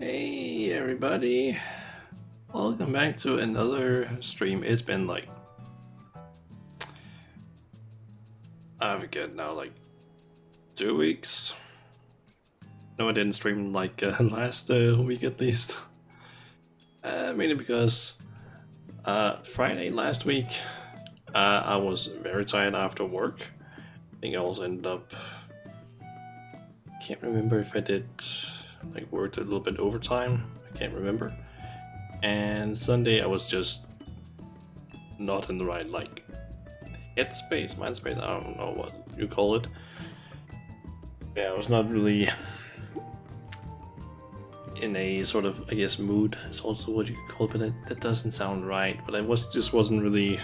Hey everybody, welcome back to another stream. It's been like, I forget now, like 2 weeks. No, I didn't stream like last week at least. Mainly because Friday last week I was very tired after work. I think I also ended up, can't remember if I did like worked a little bit overtime. I can't remember. And Sunday I was just not in the right like headspace, mind space, I don't know what you call it. Yeah, I was not really in a sort of, I guess, mood is also what you could call it, but that doesn't sound right. But I wasn't really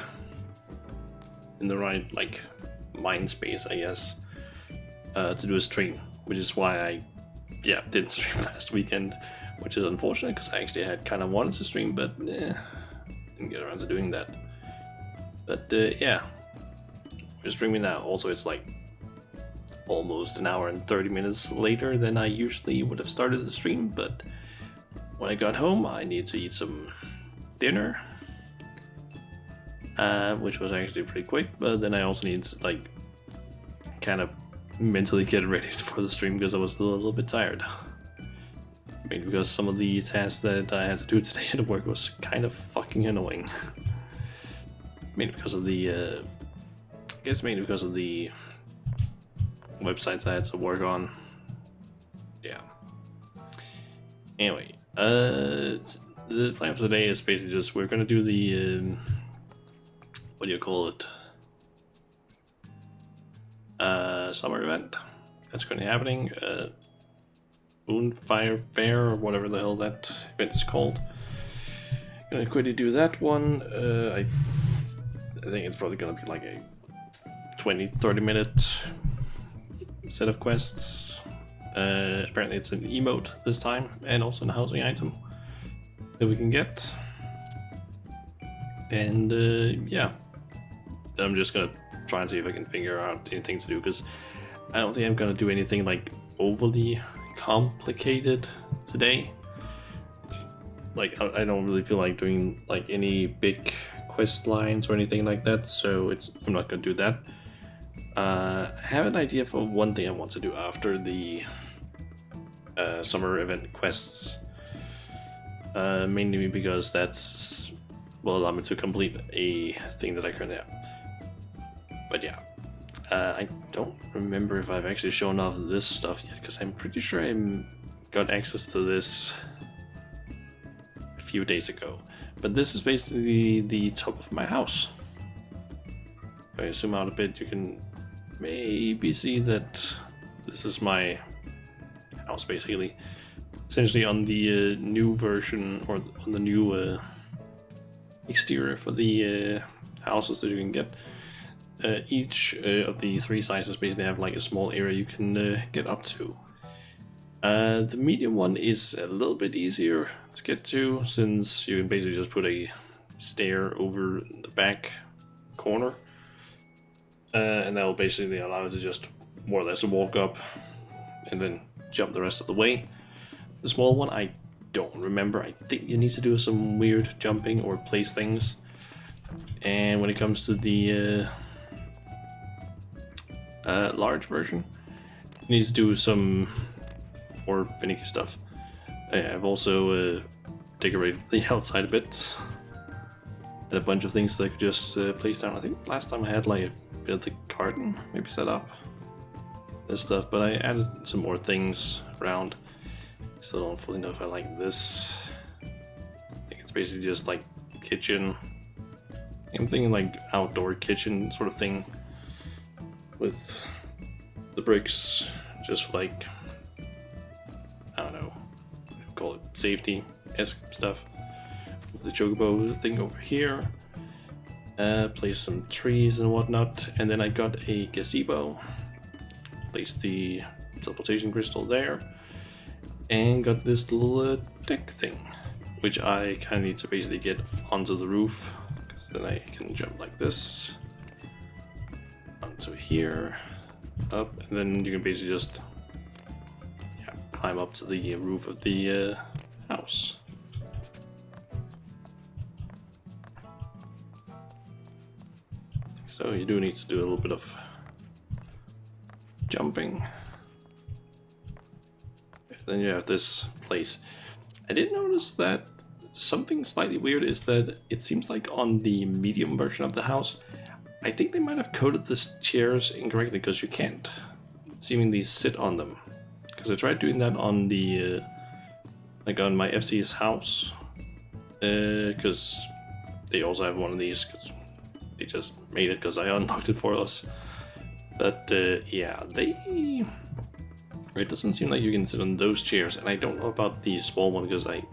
in the right like mind space, I guess, to do a stream, which is why I didn't stream last weekend, which is unfortunate because I actually had kind of wanted to stream, but didn't get around to doing that. But yeah, we're streaming now. Also, it's like almost an hour and 30 minutes later than I usually would have started the stream, but when I got home I needed to eat some dinner, which was actually pretty quick, but then I also needed to like kind of mentally get ready for the stream because I was still a little bit tired. Maybe because some of the tasks that I had to do today at work was kind of fucking annoying. Mainly because of the, I guess mainly because of the websites I had to work on. Yeah. Anyway, the plan for today is basically just we're gonna do the, what do you call it? Summer event that's currently happening. Moonfire Fair or whatever the hell that event is called. Gonna quickly do that one. I think it's probably gonna be like a 20-30 minute set of quests. Apparently it's an emote this time and also a housing item that we can get. And yeah, I'm just gonna try and see if I can figure out anything to do, because I don't think I'm gonna do anything like overly complicated today. Like I don't really feel like doing like any big quest lines or anything like that, so I'm not gonna do that. I have an idea for one thing I want to do after the summer event quests, mainly because that's will allow me to complete a thing that I currently have. But yeah, I don't remember if I've actually shown off this stuff yet, because I'm pretty sure I got access to this a few days ago. But this is basically the top of my house. If I zoom out a bit, you can maybe see that this is my house, basically. Essentially on the new version, or on the new exterior for the houses that you can get. Each of the three sizes basically have like a small area you can get up to. The medium one is a little bit easier to get to, since you can basically just put a stair over the back corner, and that will basically allow you to just more or less walk up and then jump the rest of the way. The small one, I don't remember. I think you need to do some weird jumping or place things. And when it comes to the large version, you need to do some more finicky stuff. I've also decorated the outside a bit. And a bunch of things that I could just place down. I think last time I had like a bit of the garden maybe set up. This stuff, but I added some more things around. Still don't fully know if I like this. I think it's basically just like kitchen. I'm thinking like outdoor kitchen sort of thing, with the bricks just like, I don't know, call it safety-esque stuff. With the chocobo thing over here, place some trees and whatnot, and then I got a gazebo, placed the teleportation crystal there, and got this little deck thing, which I kind of need to basically get onto the roof, because then I can jump like this onto here, up, and then you can basically just climb up to the roof of the house. So you do need to do a little bit of jumping. And then you have this place. I did notice that something slightly weird is that it seems like on the medium version of the house, I think they might have coded the chairs incorrectly because you can't seemingly sit on them. Because I tried doing that on the, like on my FC's house, because they also have one of these, because they just made it because I unlocked it for us. But yeah, it doesn't seem like you can sit on those chairs, and I don't know about the small one because I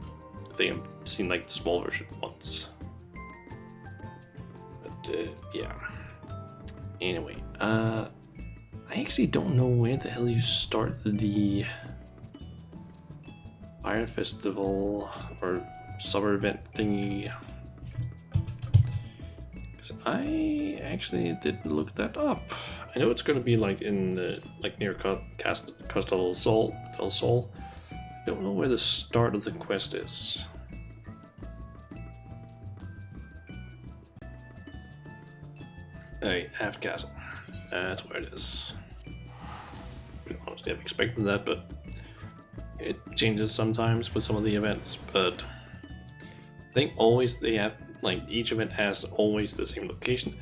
think I've seen like the small version once. But yeah. Anyway, I actually don't know where the hell you start the Fire Festival or summer event thingy. Because I actually did look that up. I know it's gonna be like in like near Costa del Sol. I don't know where the start of the quest is. Hey, Half Castle. That's where it is. Honestly, I've expected that, but it changes sometimes with some of the events. But I think always they have, like, each event has always the same location.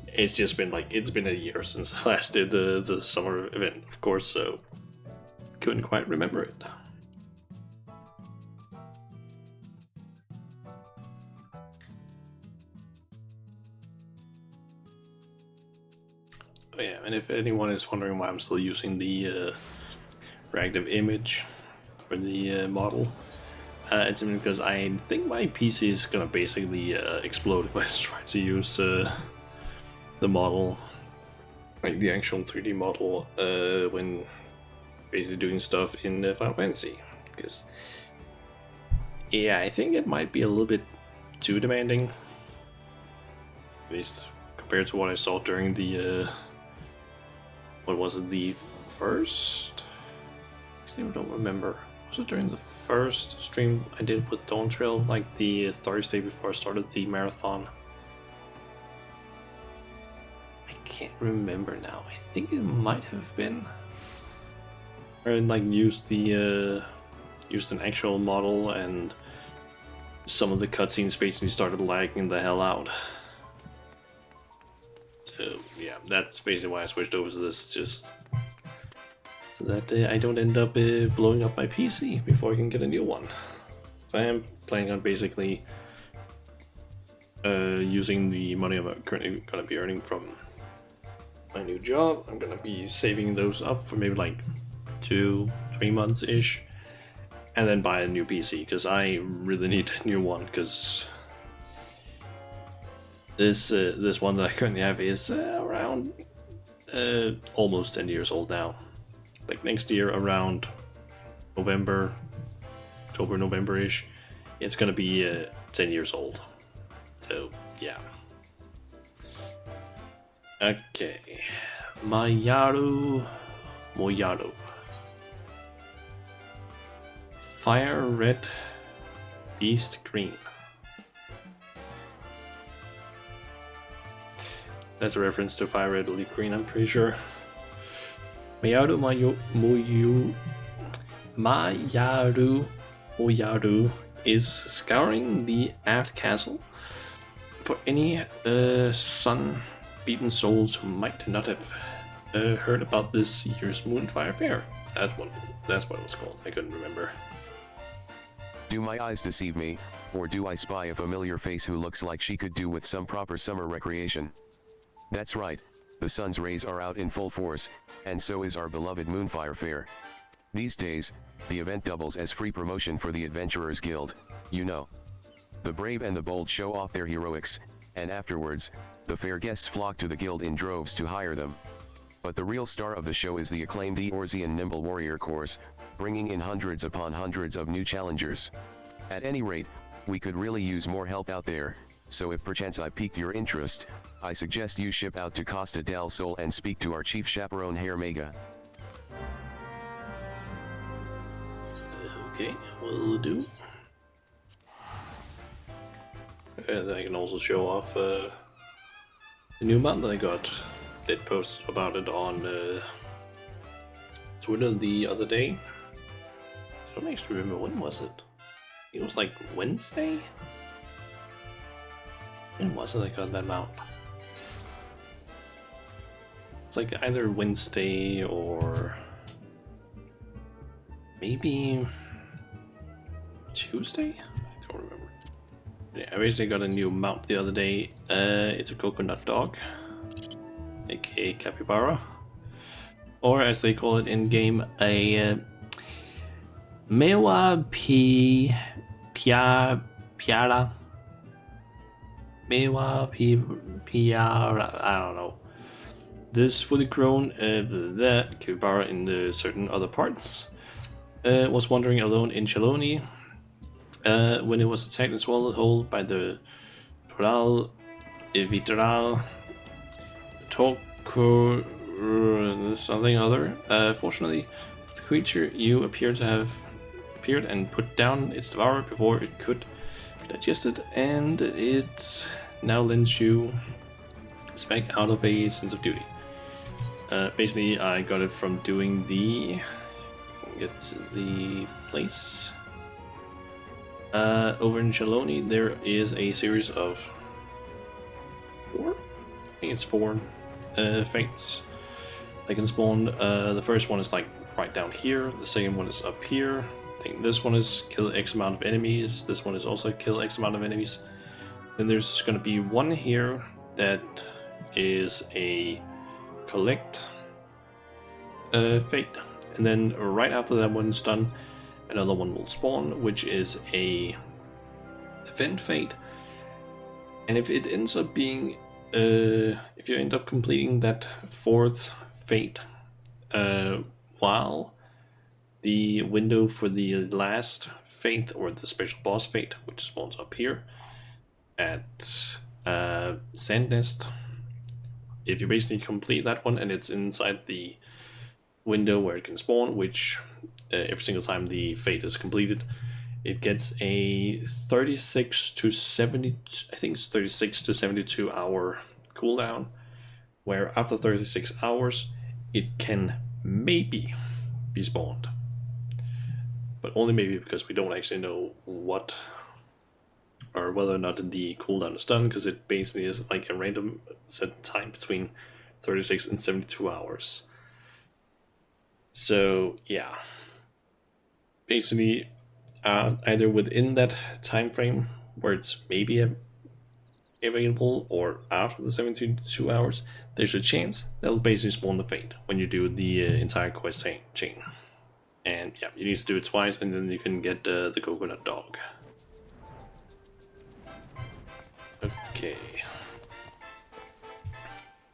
It's just been like, it's been a year since I last did the summer event, of course, so couldn't quite remember it. Oh yeah, and if anyone is wondering why I'm still using the reactive image for the model, it's simply because I think my PC is gonna basically explode if I try to use the model, like the actual 3D model, when basically doing stuff in Final Fantasy. Because, yeah, I think it might be a little bit too demanding, at least compared to what I saw during the what was it, the first? I don't remember. Was it during the first stream I did with Dawn Trail, like the Thursday before I started the marathon? I can't remember now. I think it might have been. Or like used an actual model, and some of the cutscenes basically started lagging the hell out. So yeah, that's basically why I switched over to this, just so that I don't end up blowing up my PC before I can get a new one. So I am planning on basically using the money I'm currently going to be earning from my new job. I'm going to be saving those up for maybe like 2-3 months ish, and then buy a new PC, because I really need a new one, because this one that I currently have is around almost 10 years old now. Like next year around November, October, November-ish, it's gonna be 10 years old. So yeah. Okay, Moyaru. Fire Red, Beast Green. That's a reference to Fire Red, Leaf Green, I'm pretty sure. Moyaru is scouring the Aft Castle for any sun-beaten souls who might not have heard about this year's Moonfire Fair. That's what it was called. I couldn't remember. Do my eyes deceive me, or do I spy a familiar face who looks like she could do with some proper summer recreation? That's right, the sun's rays are out in full force, and so is our beloved Moonfire Fair. These days, the event doubles as free promotion for the Adventurers Guild, you know. The brave and the bold show off their heroics, and afterwards, the fair guests flock to the guild in droves to hire them. But the real star of the show is the acclaimed Eorzean Nimble Warrior Corps, bringing in hundreds upon hundreds of new challengers. At any rate, we could really use more help out there, so if perchance I piqued your interest, I suggest you ship out to Costa del Sol and speak to our chief chaperone Herr Mega. Okay, will do. And I can also show off the new mount that I got. Did post about it on Twitter the other day. I don't actually remember when was it. It was like Wednesday? When was it I got that mount? It's like either Wednesday or maybe Tuesday? I don't remember. Yeah, I basically got a new mount the other day. It's a coconut dog, aka capybara, or as they call it in game, a Mewa Piara. Mewa Piara. I don't know. This fully grown the capybara in the certain other parts was wandering alone in Chaloni when it was attacked and swallowed whole by the Toral Vitral Toko something other. Fortunately, the creature you appear to have appeared and put down its devourer before it could be digested, and it now lends you respect out of a sense of duty. Basically, I got it from doing the place over in Chaloni. There is a series of 4. I think it's 4 fates that can spawn. The first one is like right down here. The second one is up here. I think this one is kill X amount of enemies. This one is also kill X amount of enemies. Then there's gonna be one here that is a collect fate, and then right after that one's done, another one will spawn, which is a defend fate. And if it ends up being if you end up completing that 4th fate while the window for the last fate, or the special boss fate, which spawns up here at Sandnest, if you basically complete that one and it's inside the window where it can spawn, which every single time the fate is completed, it gets a 36 to 70, I think it's 36 to 72 hour cooldown, where after 36 hours it can maybe be spawned, but only maybe, because we don't actually know what or whether or not the cooldown is done, because it basically is like a random set time between 36 and 72 hours. So yeah, basically either within that time frame where it's maybe available, or after the 72 hours, there's a chance that'll basically spawn the fate when you do the entire quest chain. And yeah, you need to do it twice, and then you can get the coconut dog. Okay.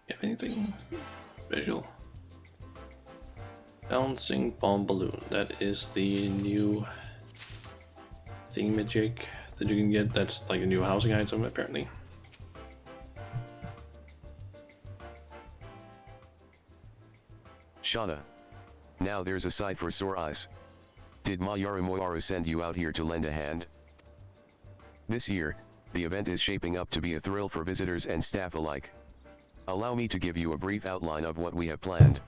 You have anything visual? Bouncing bomb balloon. That is the new thingamajig that you can get. That's like a new housing item, apparently. Shauna. Now there's a sight for sore eyes. Did Mayaru Moyaru send you out here to lend a hand? This year, the event is shaping up to be a thrill for visitors and staff alike. Allow me to give you a brief outline of what we have planned.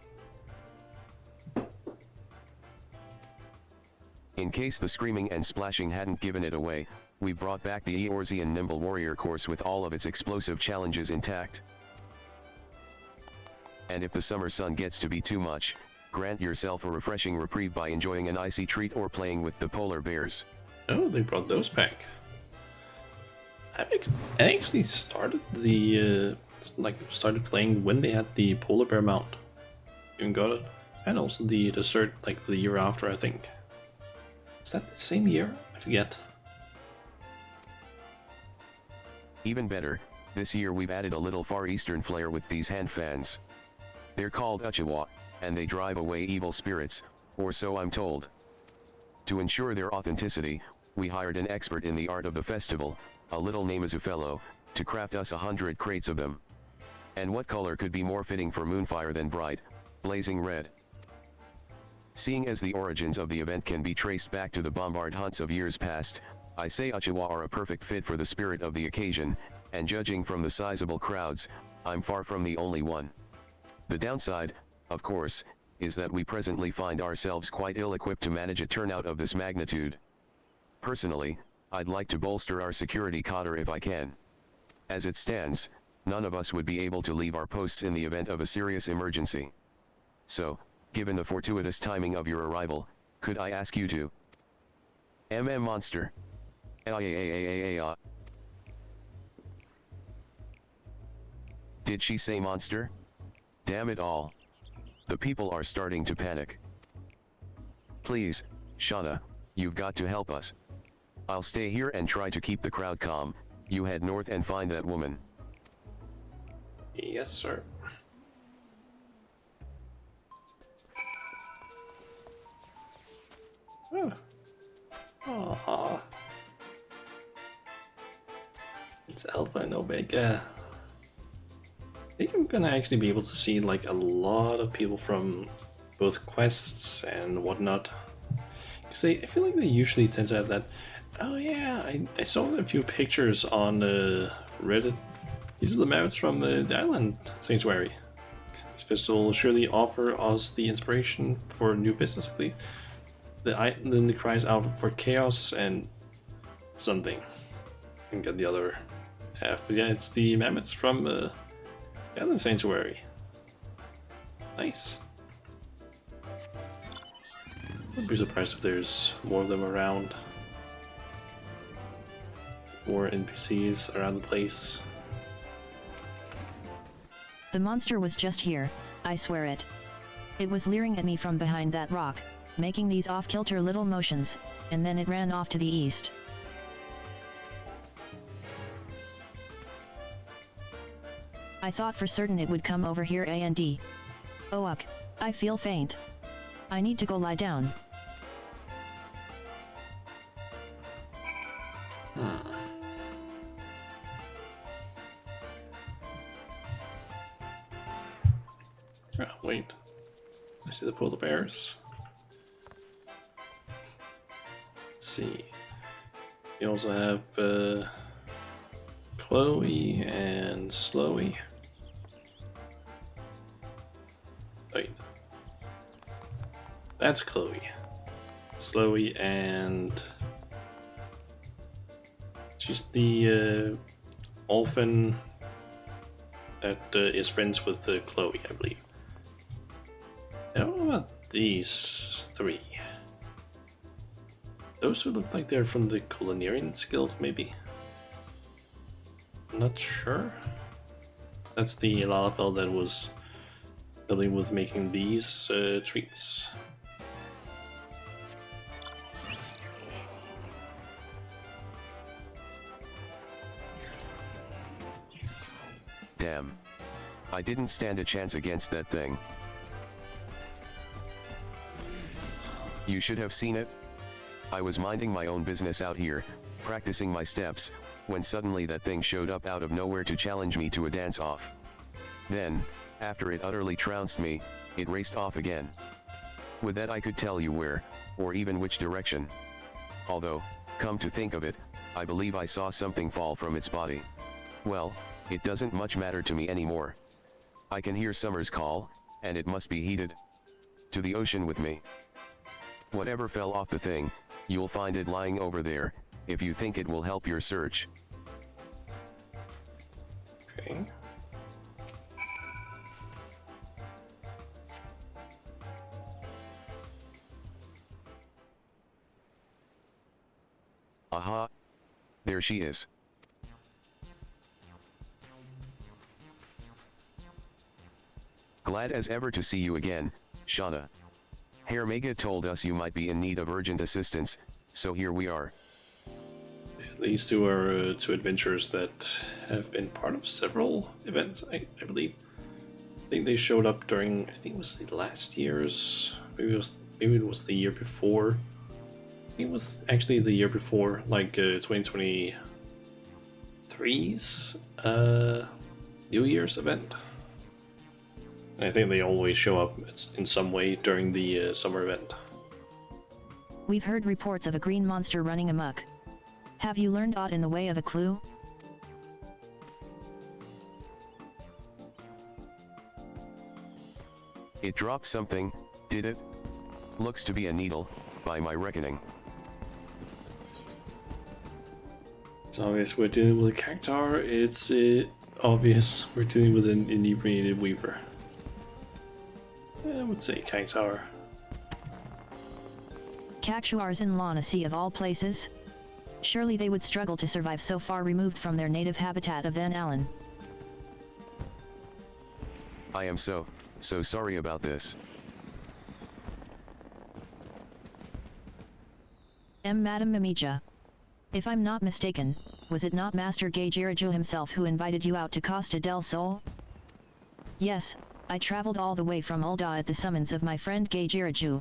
In case the screaming and splashing hadn't given it away, we brought back the Eorzean Nimble Warrior course with all of its explosive challenges intact. And if the summer sun gets to be too much, grant yourself a refreshing reprieve by enjoying an icy treat or playing with the polar bears. Oh, they brought those back. I actually started the started playing when they had the polar bear mount. Even got it, and also the dessert like the year after, I think. Is that the same year? I forget. Even better, this year we've added a little Far Eastern flair with these hand fans. They're called Uchiwa, and they drive away evil spirits, or so I'm told. To ensure their authenticity, we hired an expert in the art of the festival, a little name as a fellow, to craft us 100 crates of them. And what color could be more fitting for Moonfire than bright, blazing red? Seeing as the origins of the event can be traced back to the bombard hunts of years past, I say Uchiwa are a perfect fit for the spirit of the occasion, and judging from the sizable crowds, I'm far from the only one. The downside, of course, is that we presently find ourselves quite ill-equipped to manage a turnout of this magnitude. Personally, I'd like to bolster our security cadre if I can. As it stands, none of us would be able to leave our posts in the event of a serious emergency. So, given the fortuitous timing of your arrival, could I ask you to... Monster. Did she say monster? Damn it all. The people are starting to panic. Please, Shauna, you've got to help us. I'll stay here and try to keep the crowd calm. You head north and find that woman. Yes, sir. Aww. It's Alpha and Omega. I think I'm gonna actually be able to see like a lot of people from both quests and whatnot. Because I feel like they usually tend to have that. Oh yeah, I saw a few pictures on Reddit. These are the mammoths from the Island Sanctuary. This festival will surely offer us the inspiration for new business, I believe. The island cries out for chaos and something. I can get the other half, but yeah, it's the mammoths from the Island Sanctuary. Nice. Wouldn't be surprised if there's more of them around. More NPCs around the place. The monster was just here, I swear it. It was leering at me from behind that rock, making these off-kilter little motions, and then it ran off to the east. I thought for certain it would come over here and... Oh uck, I feel faint. I need to go lie down. Oh, wait. I see the polar bears. Let's see. You also have Chloe and Sloey. Wait. That's Chloe. Sloey and... she's the orphan that is friends with Chloe, I believe. I don't know about these three. Those who look like they're from the Culinarian Guild, maybe? I'm not sure. That's the Lalafell that was building with making these treats. Damn. I didn't stand a chance against that thing. You should have seen it. I was minding my own business out here, practicing my steps, when suddenly that thing showed up out of nowhere to challenge me to a dance-off. Then, after it utterly trounced me, it raced off again. With that I could tell you where, or even which direction. Although, come to think of it, I believe I saw something fall from its body. Well, it doesn't much matter to me anymore. I can hear Summer's call, and it must be heeded. To the ocean with me. Whatever fell off the thing, you'll find it lying over there, if you think it will help your search. Okay. Aha! There she is. Glad as ever to see you again, Shauna. Herr Mega told us you might be in need of urgent assistance, so here we are. These two are two adventurers that have been part of several events, I believe. I think they showed up during, I think it was the last year's, maybe it was the year before. I think it was actually the year before, like 2023's New Year's event. I think they always show up in some way during the summer event. We've heard reports of a green monster running amok. Have you learned aught in the way of a clue? It dropped something, did it? Looks to be a needle, by my reckoning. It's obvious we're dealing with a cactuar. It's obvious we're dealing with an inebriated weaver. I would say cactuar. Cactuars in Lunacy of all places? Surely they would struggle to survive so far removed from their native habitat of Van Allen. I am so sorry about this. Madam Mimija. If I'm not mistaken, was it not Master Gaijiraju himself who invited you out to Costa del Sol? Yes, I traveled all the way from Ulda at the summons of my friend Gaijiraju.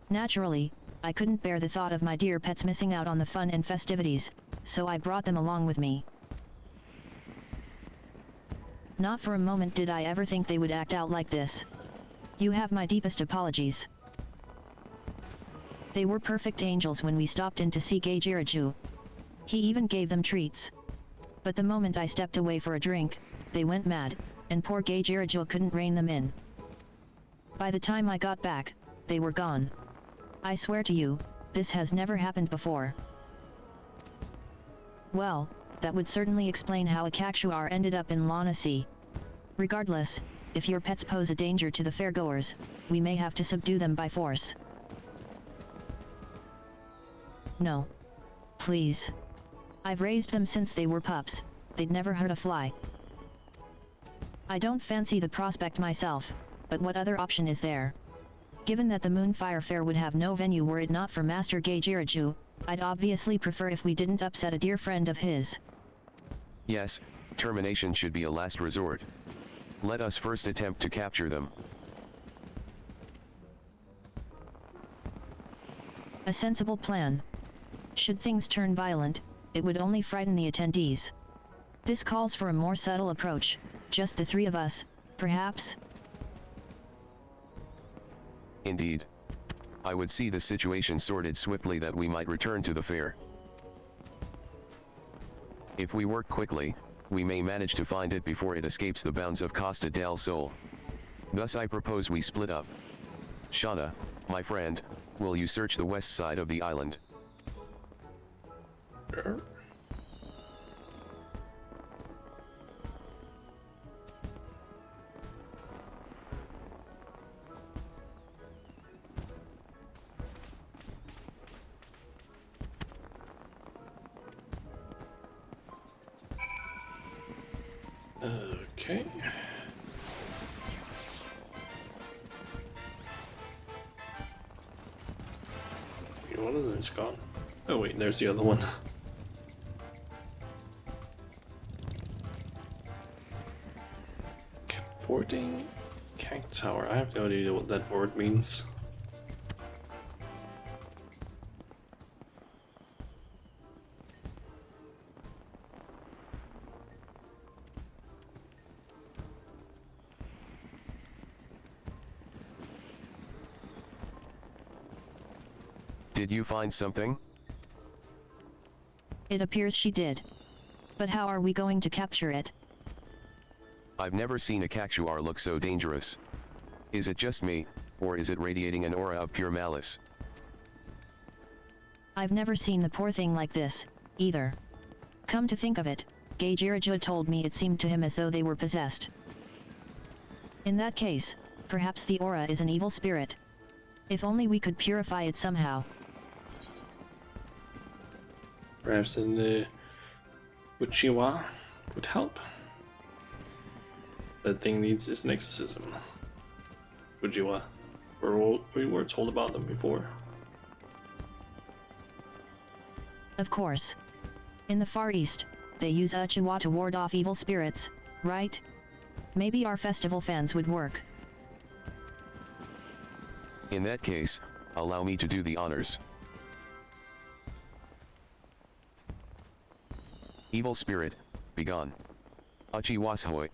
Naturally, I couldn't bear the thought of my dear pets missing out on the fun and festivities, so I brought them along with me. Not for a moment did I ever think they would act out like this. You have my deepest apologies. They were perfect angels when we stopped in to see Gaijiraju. He even gave them treats. But the moment I stepped away for a drink, they went mad, and poor Gaijiraju couldn't rein them in. By the time I got back, they were gone. I swear to you, this has never happened before. Well, that would certainly explain how a cactuar ended up in Lunacy. Regardless, if your pets pose a danger to the fairgoers, we may have to subdue them by force. No. Please. I've raised them since they were pups, they'd never hurt a fly. I don't fancy the prospect myself, but what other option is there? Given that the Moonfire Fair would have no venue were it not for Master Gaijiraju, I'd obviously prefer if we didn't upset a dear friend of his. Yes, termination should be a last resort. Let us first attempt to capture them. A sensible plan. Should things turn violent, it would only frighten the attendees. This calls for a more subtle approach, just the three of us, perhaps? Indeed. I would see the situation sorted swiftly that we might return to the fair. If we work quickly, we may manage to find it before it escapes the bounds of Costa del Sol. Thus I propose we split up. Shauna, my friend, will you search the west side of the island? Sure. Okay. One of them is gone. Oh wait, there's the other one. Cavorting cactuar. I have no idea what that word means. Did you find something? It appears she did. But how are we going to capture it? I've never seen a cactuar look so dangerous. Is it just me, or is it radiating an aura of pure malice? I've never seen the poor thing like this, either. Come to think of it, Gaijiraju told me it seemed to him as though they were possessed. In that case, perhaps the aura is an evil spirit. If only we could purify it somehow. Perhaps an Uchiwa would help. That thing needs its exorcism. Uchiwa. We were told about them before. Of course. In the Far East, they use Uchiwa to ward off evil spirits, right? Maybe our festival fans would work. In that case, allow me to do the honors. Evil spirit, begone. Uchiwashoi.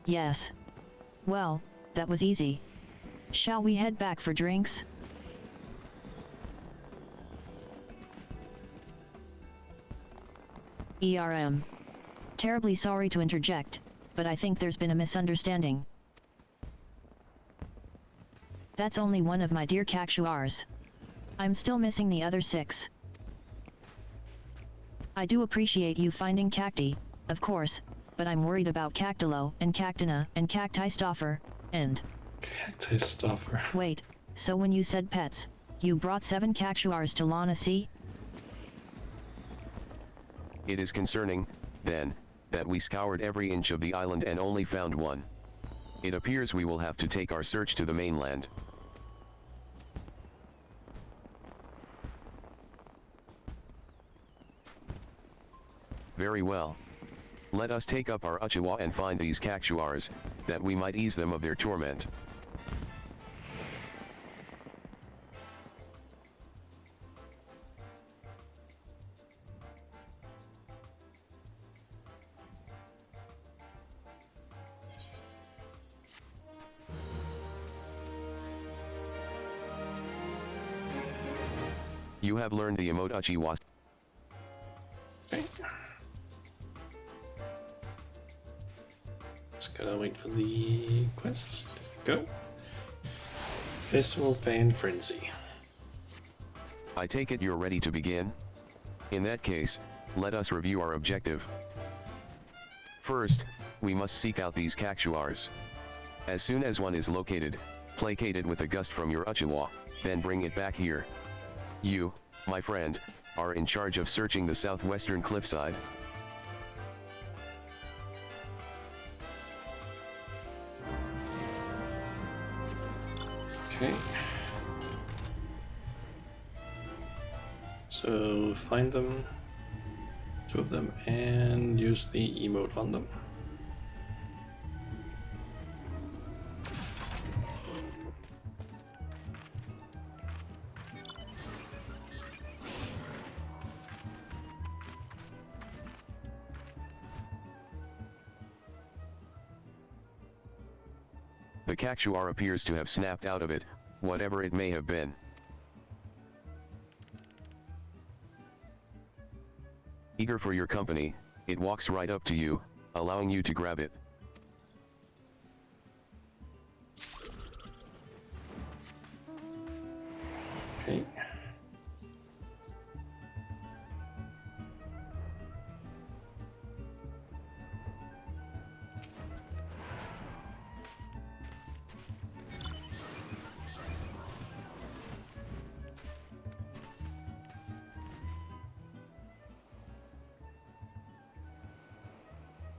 Yes. Well, that was easy. Shall we head back for drinks? Terribly sorry to interject, but I think there's been a misunderstanding. That's only one of my dear cactuars. I'm still missing the other 6. I do appreciate you finding cacti, of course, but I'm worried about Cactilo, and Cactina, and Cacti Stoffer, and... Cacti Stoffer. Wait, so when you said pets, you brought 7 cactuars to Lana Sea? It is concerning, then, that we scoured every inch of the island and only found one. It appears we will have to take our search to the mainland. Very well. Let us take up our Uchiwa and find these cactuars, that we might ease them of their torment. You have learned the emote Uchiwa. Okay. Just gotta wait for the quest. Go. Festival Fan Frenzy. I take it you're ready to begin? In that case, let us review our objective. First, we must seek out these cactuars. As soon as one is located, placate it with a gust from your Uchiwa, then bring it back here. You, my friend, are in charge of searching the southwestern cliffside. Okay. So find them, 2 of them, and use the emote on them. The cactuar appears to have snapped out of it, whatever it may have been. Eager for your company, it walks right up to you, allowing you to grab it. Okay.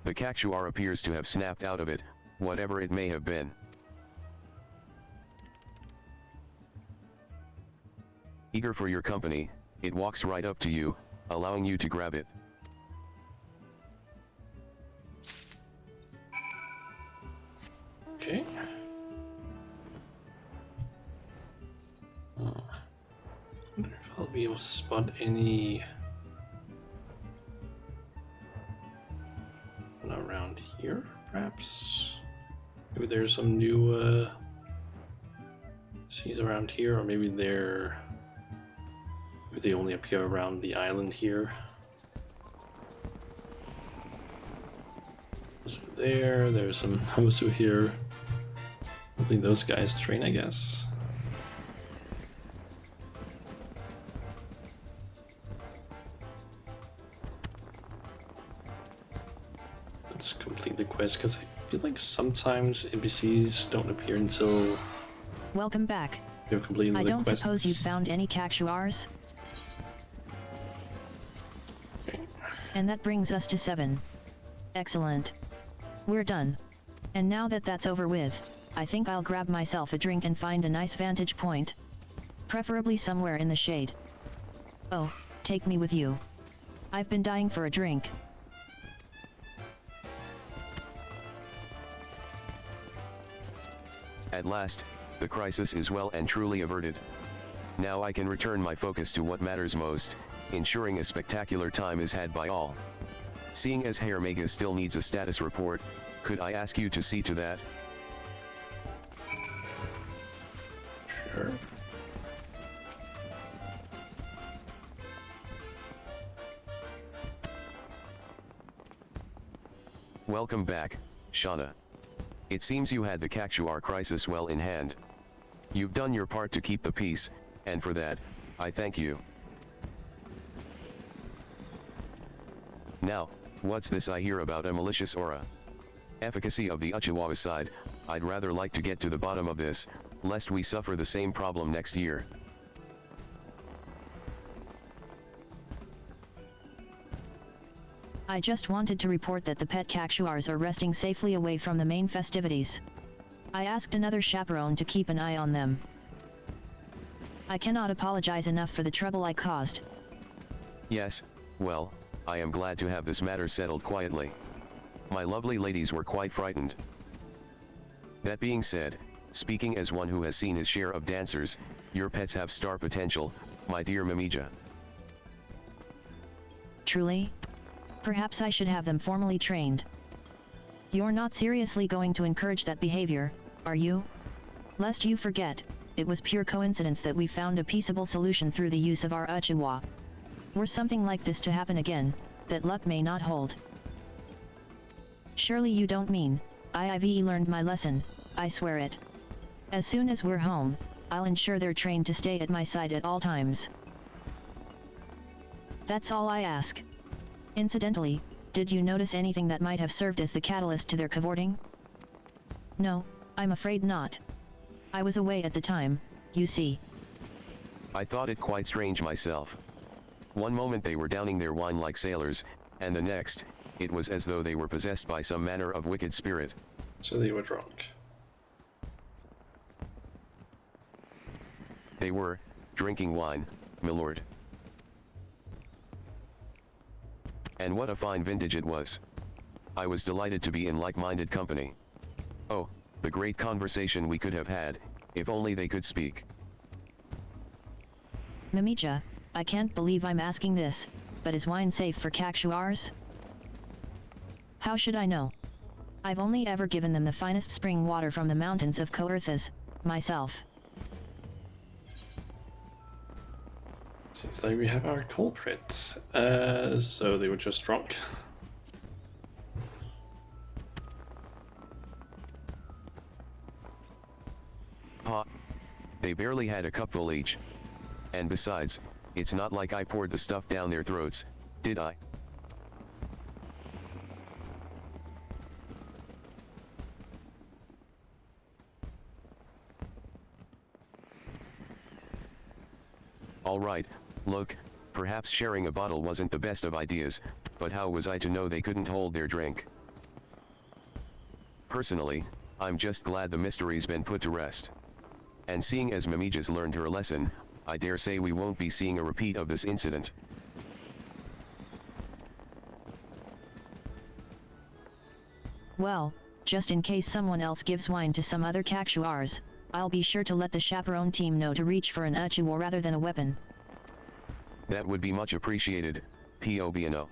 The cactuar appears to have snapped out of it, whatever it may have been. Eager for your company, it walks right up to you, allowing you to grab it. Okay. I wonder if I'll be able to spot any around here, perhaps. Maybe there's some new seas around here, or maybe maybe they only appear around the island here. Those are there. There's some Hamasu here. Hopefully those guys train, I guess. Let's complete the quest, because I feel like sometimes NPCs don't appear until Welcome back. you've completed I the don't quests. suppose you found any cactuars? And that brings us to 7. Excellent. We're done. And now that that's over with, I think I'll grab myself a drink and find a nice vantage point. Preferably somewhere in the shade. Oh, take me with you. I've been dying for a drink. At last, the crisis is well and truly averted. Now I can return my focus to what matters most, ensuring a spectacular time is had by all. Seeing as Hermega still needs a status report, could I ask you to see to that? Sure. Welcome back, Shauna. It seems you had the Cactuar crisis well in hand. You've done your part to keep the peace, and for that, I thank you. Now, what's this I hear about a malicious aura? Efficacy of the Uchiwa side, I'd rather like to get to the bottom of this, lest we suffer the same problem next year. I just wanted to report that the pet cactuars are resting safely away from the main festivities. I asked another chaperone to keep an eye on them. I cannot apologize enough for the trouble I caused. Yes, well, I am glad to have this matter settled quietly. My lovely ladies were quite frightened. That being said, speaking as one who has seen his share of dancers, your pets have star potential, my dear Mamija. Truly? Perhaps I should have them formally trained. You're not seriously going to encourage that behavior, are you? Lest you forget, it was pure coincidence that we found a peaceable solution through the use of our Uchiwa. Were something like this to happen again, that luck may not hold. Surely you don't mean, I've learned my lesson, I swear it. As soon as we're home, I'll ensure they're trained to stay at my side at all times. That's all I ask. Incidentally, did you notice anything that might have served as the catalyst to their cavorting? No, I'm afraid not. I was away at the time, you see. I thought it quite strange myself. One moment they were downing their wine like sailors, and the next, it was as though they were possessed by some manner of wicked spirit. So they were drunk. They were, drinking wine, milord. And what a fine vintage it was. I was delighted to be in like-minded company. Oh, the great conversation we could have had, if only they could speak. Mamija, I can't believe I'm asking this, but is wine safe for cactuars? How should I know? I've only ever given them the finest spring water from the mountains of Coerthas, myself. Seems like we have our culprits. So they were just drunk. Pa. They barely had a cupful each. And besides, it's not like I poured the stuff down their throats, did I? All right, look, perhaps sharing a bottle wasn't the best of ideas, but how was I to know they couldn't hold their drink? Personally, I'm just glad the mystery's been put to rest. And seeing as Mamija's learned her lesson, I dare say we won't be seeing a repeat of this incident. Well, just in case someone else gives wine to some other cactuars, I'll be sure to let the chaperone team know to reach for an Uchiwa rather than a weapon. That would be much appreciated, Pobiano.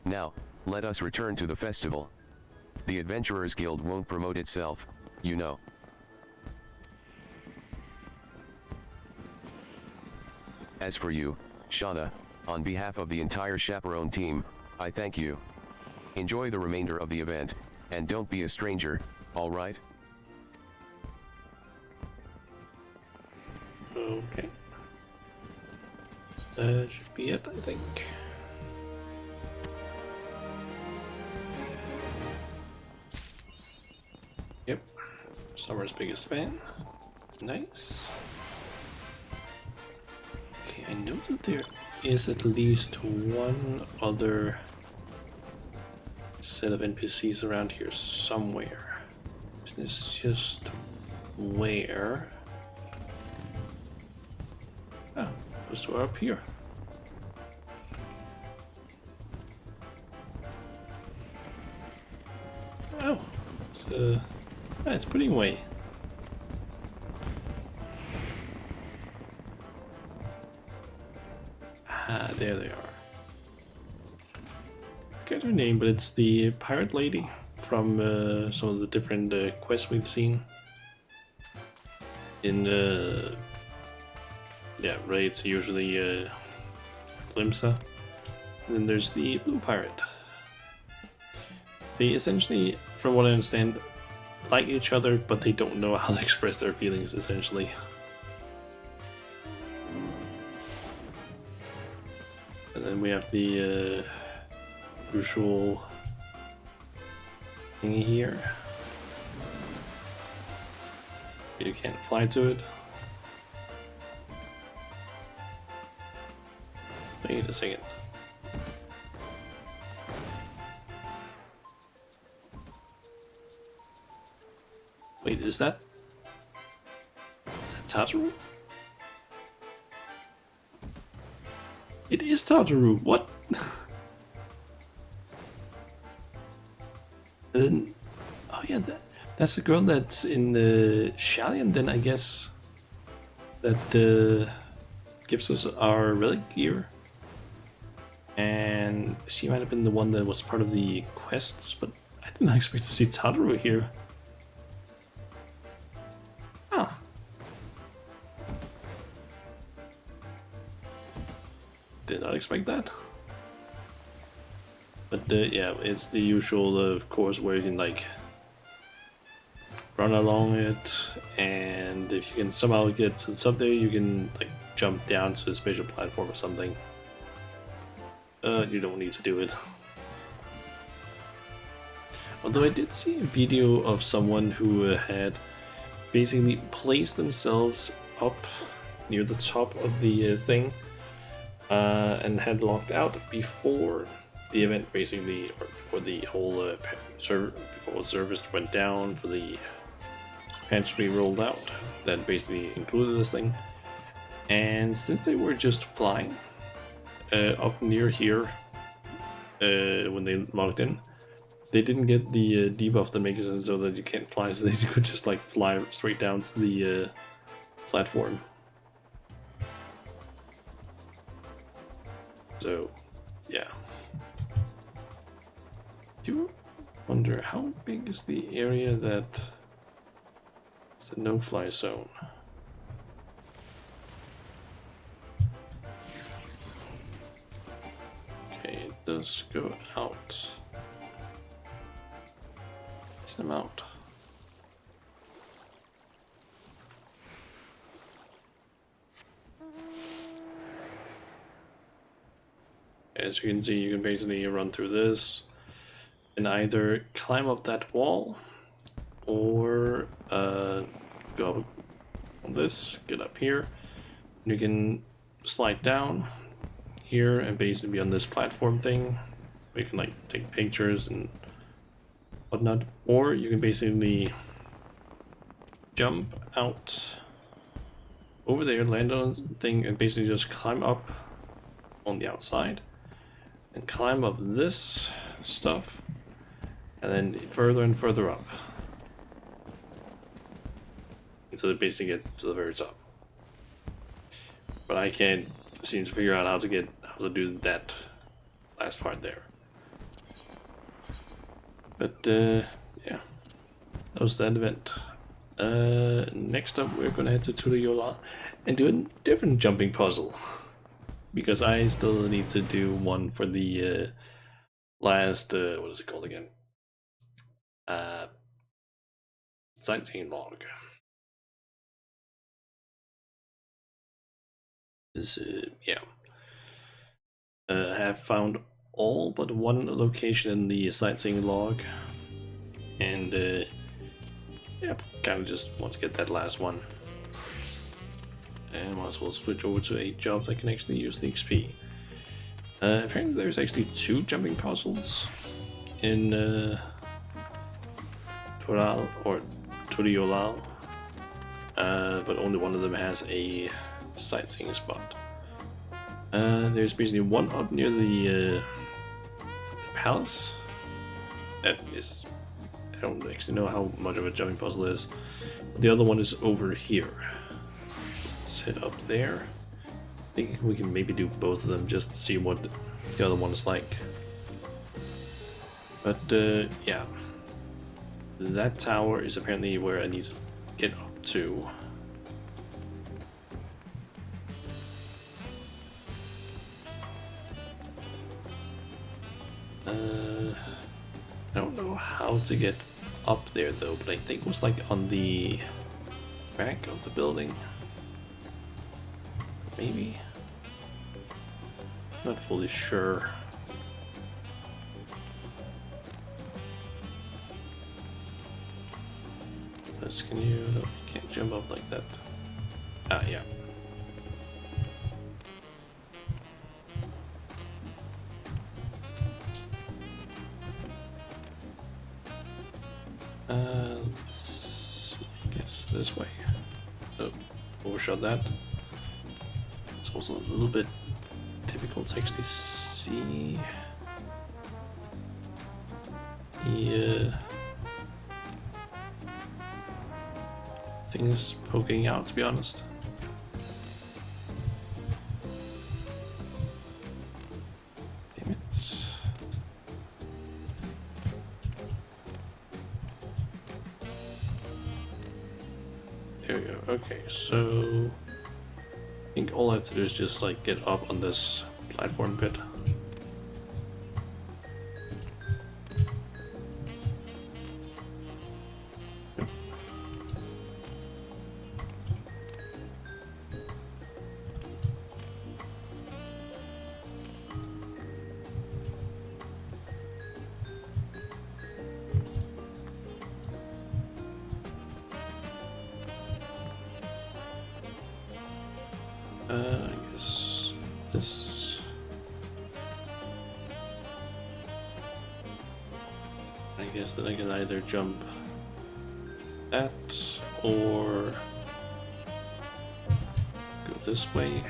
Now, let us return to the festival. The Adventurers Guild won't promote itself, you know. As for you, Shauna, on behalf of the entire chaperone team, I thank you. Enjoy the remainder of the event, and don't be a stranger, alright? Okay. That should be it, I think. Yep. Summer's biggest fan. Nice. Okay, I know that there is at least one other set of NPCs around here somewhere. It's just where? Oh, those two are up here. Oh, it's putting away. Ah, there they are. Good. her name, but it's the pirate lady from some of the different quests we've seen in yeah, raids, usually Limsa. And then there's the blue pirate. They essentially, from what I understand, like each other, but they don't know how to express their feelings, essentially. And then we have the usual thingy here. You can't fly to it. Wait a second. Wait, is that Tataru? It is Tataru. What? And then, oh yeah, that's the girl that's in Shalian. Then I guess that gives us our relic gear, and she might have been the one that was part of the quests. But I did not expect to see Tataru here. Did not expect that. But yeah, it's the usual, of course, where you can like run along it, and if you can somehow get to up there, you can like jump down to a special platform or something. You don't need to do it. Although I did see a video of someone who had basically placed themselves up near the top of the thing. And had logged out before the event, basically, or before the whole server, before the service went down, for the patch to be rolled out. That basically included this thing. And since they were just flying up near here when they logged in, they didn't get the debuff that makes it so that you can't fly, so they could just like fly straight down to the platform. So, yeah. Do you wonder how big is the area that is the no-fly zone? Okay, it does go out. Decent amount. As you can see, you can basically run through this and either climb up that wall or go up on this, get up here. You can slide down here and basically be on this platform thing. You can like take pictures and whatnot, or you can basically jump out over there, land on the thing, and basically just climb up on the outside. And climb up this stuff, and then further and further up until they basically get to the very top. But I can't seem to figure out how to do that last part there. But yeah, that was that event. Next up, we're gonna head to Tulayola and do a different jumping puzzle. Because I still need to do one for the last, what is it called again? Sightseeing log. Yeah. I have found all but one location in the sightseeing log. And, yeah, kind of just want to get that last one. And might as well switch over to a job that can actually use the XP. Apparently there's actually 2 jumping puzzles in Tural or Turiolal, but only one of them has a sightseeing spot. There's basically one up near the palace. That is, I don't actually know how much of a jumping puzzle it is. But the other one is over here. Let's head up there. I think we can maybe do both of them just to see what the other one is like. But yeah, that tower is apparently where I need to get up to. I don't know how to get up there though, but I think it was like on the back of the building. Maybe? Not fully sure. But can you... No, you can't jump up like that. Ah, yeah. Let's see, I guess this way. Oh, overshot that. It's also a little bit difficult to actually see. Yeah. Things poking out, to be honest. Damn it. There we go. Okay, so I think all I have to do is just like get up on this platform bit. Yep. I guess this. I guess that I can either jump that or go this way.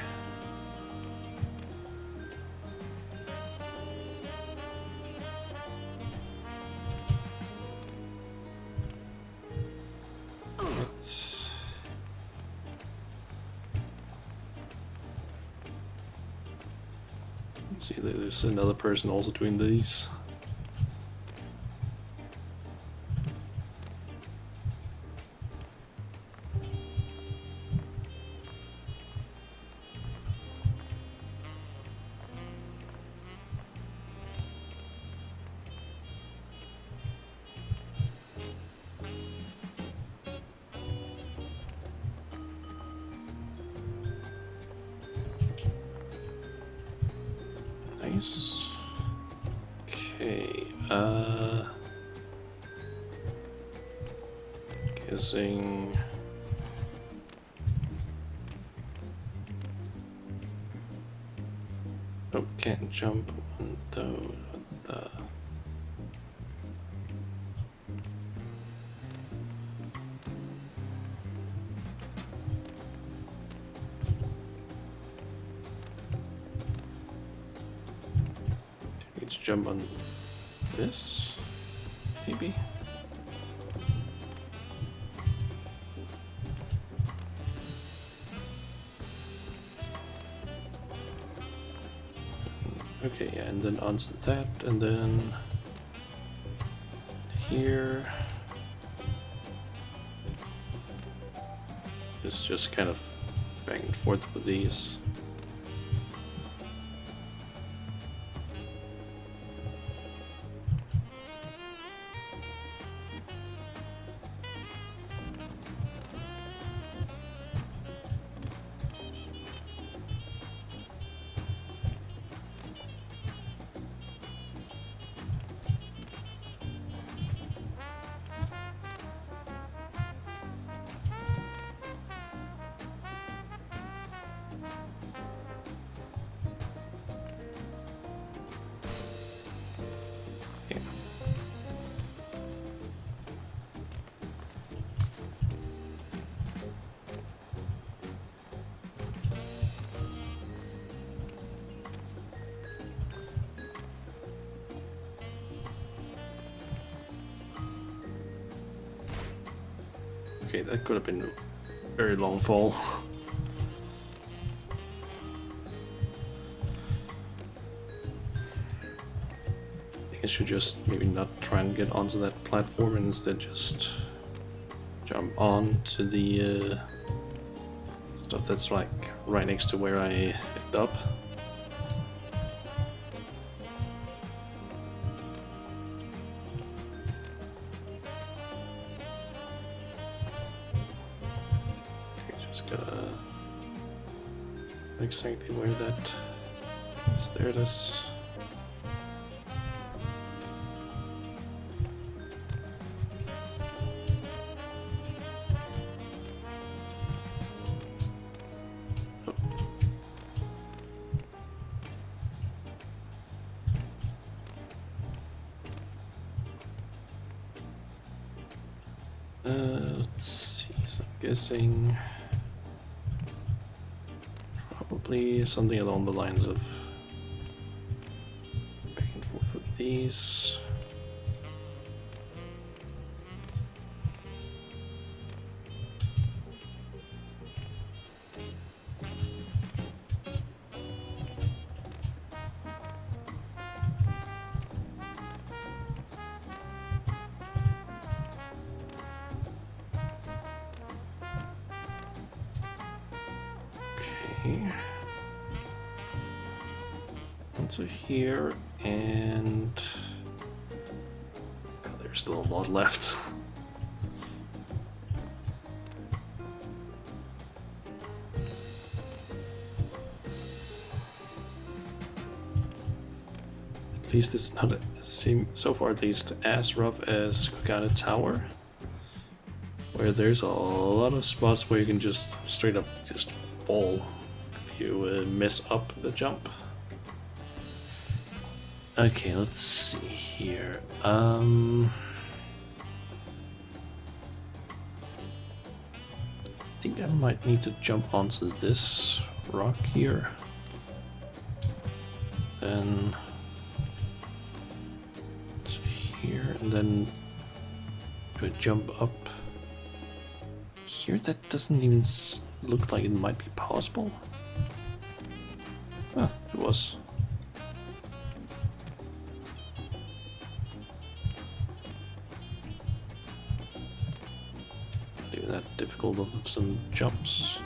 Let's see, there's another person also doing these. Nice. Okay, guessing oh, can't jump on the need to jump on this, maybe? Okay, yeah, and then onto that, and then here. It's just kind of back and forth with these. Okay. Okay, that could have been a very long fall. I I should just maybe not try and get onto that platform and instead just jump on to the stuff that's like right next to where I end up. Okay, just gotta exactly where that is. There it is. Let's see, so I'm guessing probably something along the lines of back and forth with these. Onto here, and God, there's still a lot left. At least it's not so far at least as rough as Kugana Tower, where there's a lot of spots where you can just straight up just fall if you mess up the jump. Okay, let's see here. I think I might need to jump onto this rock here. Then to here, and then do a jump up. Here, that doesn't even look like it might be possible. Ah, it was. That difficult of some jumps.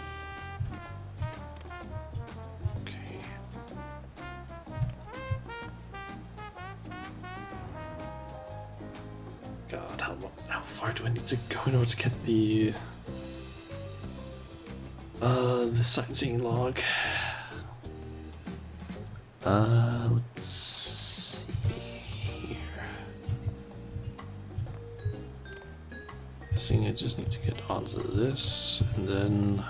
Okay. God, how far do I need to go in order to get the sightseeing log? Let's see here. I just need to get onto this, and then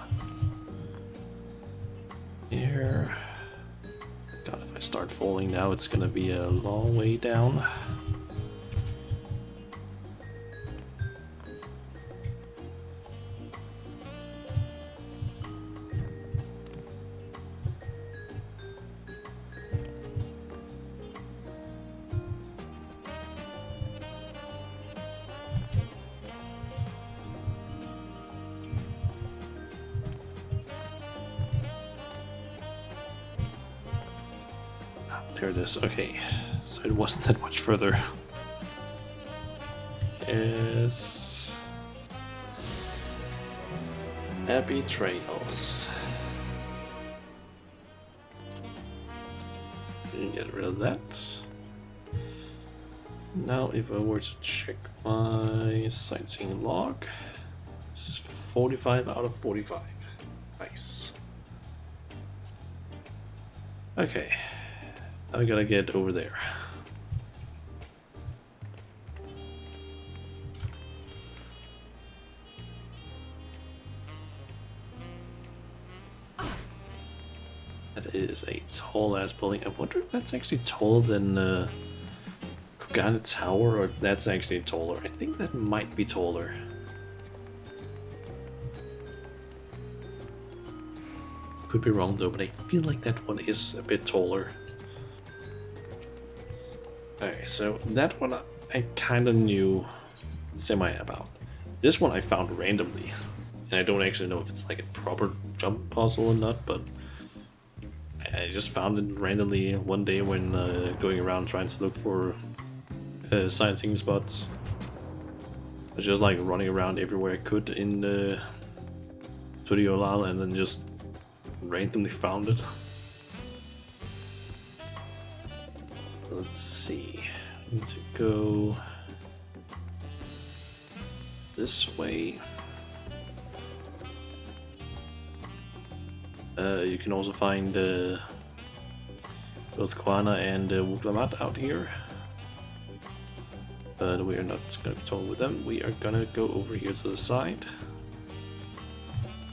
here. God, if I start falling now, it's gonna be a long way down. There it is. Okay, so it wasn't that much further. Yes. Happy trails. Get rid of that. Now, if I were to check my sightseeing log, it's 45 out of 45. Nice. Okay. I gotta get over there. That is a tall ass building. I wonder if that's actually taller than Kugana Tower, or if that's actually taller. I think that might be taller. Could be wrong though, but I feel like that one is a bit taller. Okay, so that one I kind of knew semi about. This one I found randomly, and I don't actually know if it's like a proper jump puzzle or not, but I just found it randomly one day when going around trying to look for sightseeing spots. I was just like running around everywhere I could in Studio Lal and then just randomly found it. Let's see. I need to go this way. You can also find both Kwana and Wuglamat out here. But we are not going to be talking with them. We are going to go over here to the side.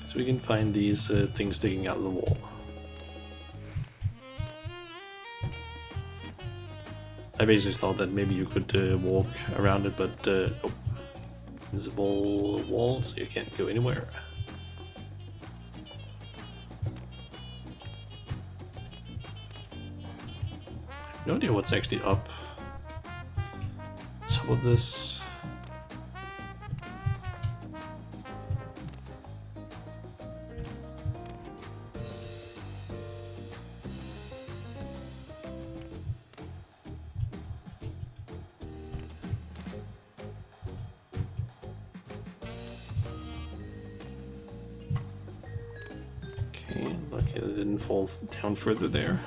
So we can find these things sticking out of the wall. I basically thought that maybe you could walk around it, but oh, invisible wall, so you can't go anywhere. No idea what's actually up top of this. Okay, lucky it didn't fall down further there.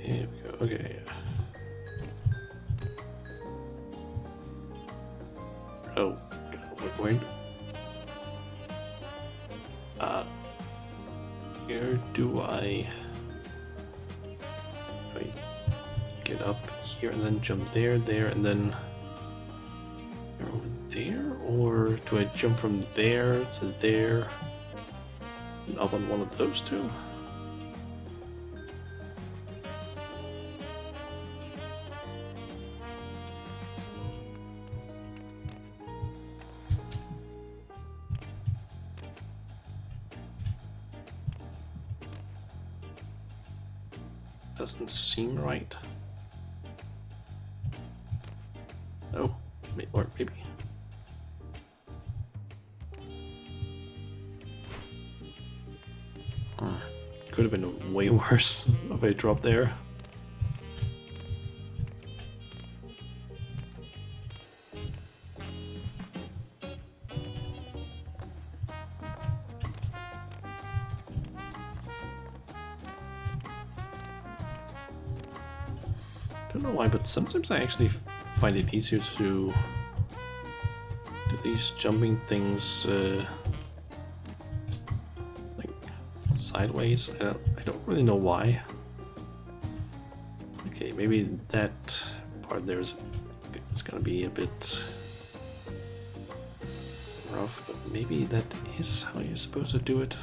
There we go, okay. Oh, God, wait. Where do I get up here and then jump there, and then over there? Or do I jump from there to there and up on one of those two? Doesn't seem right. Oh, or maybe. Could have been way worse if I dropped there. I don't know why, but sometimes I actually find it easier to do these jumping things like sideways. I don't really know why. Okay, maybe that part there is gonna be a bit rough, but maybe that is how you're supposed to do it.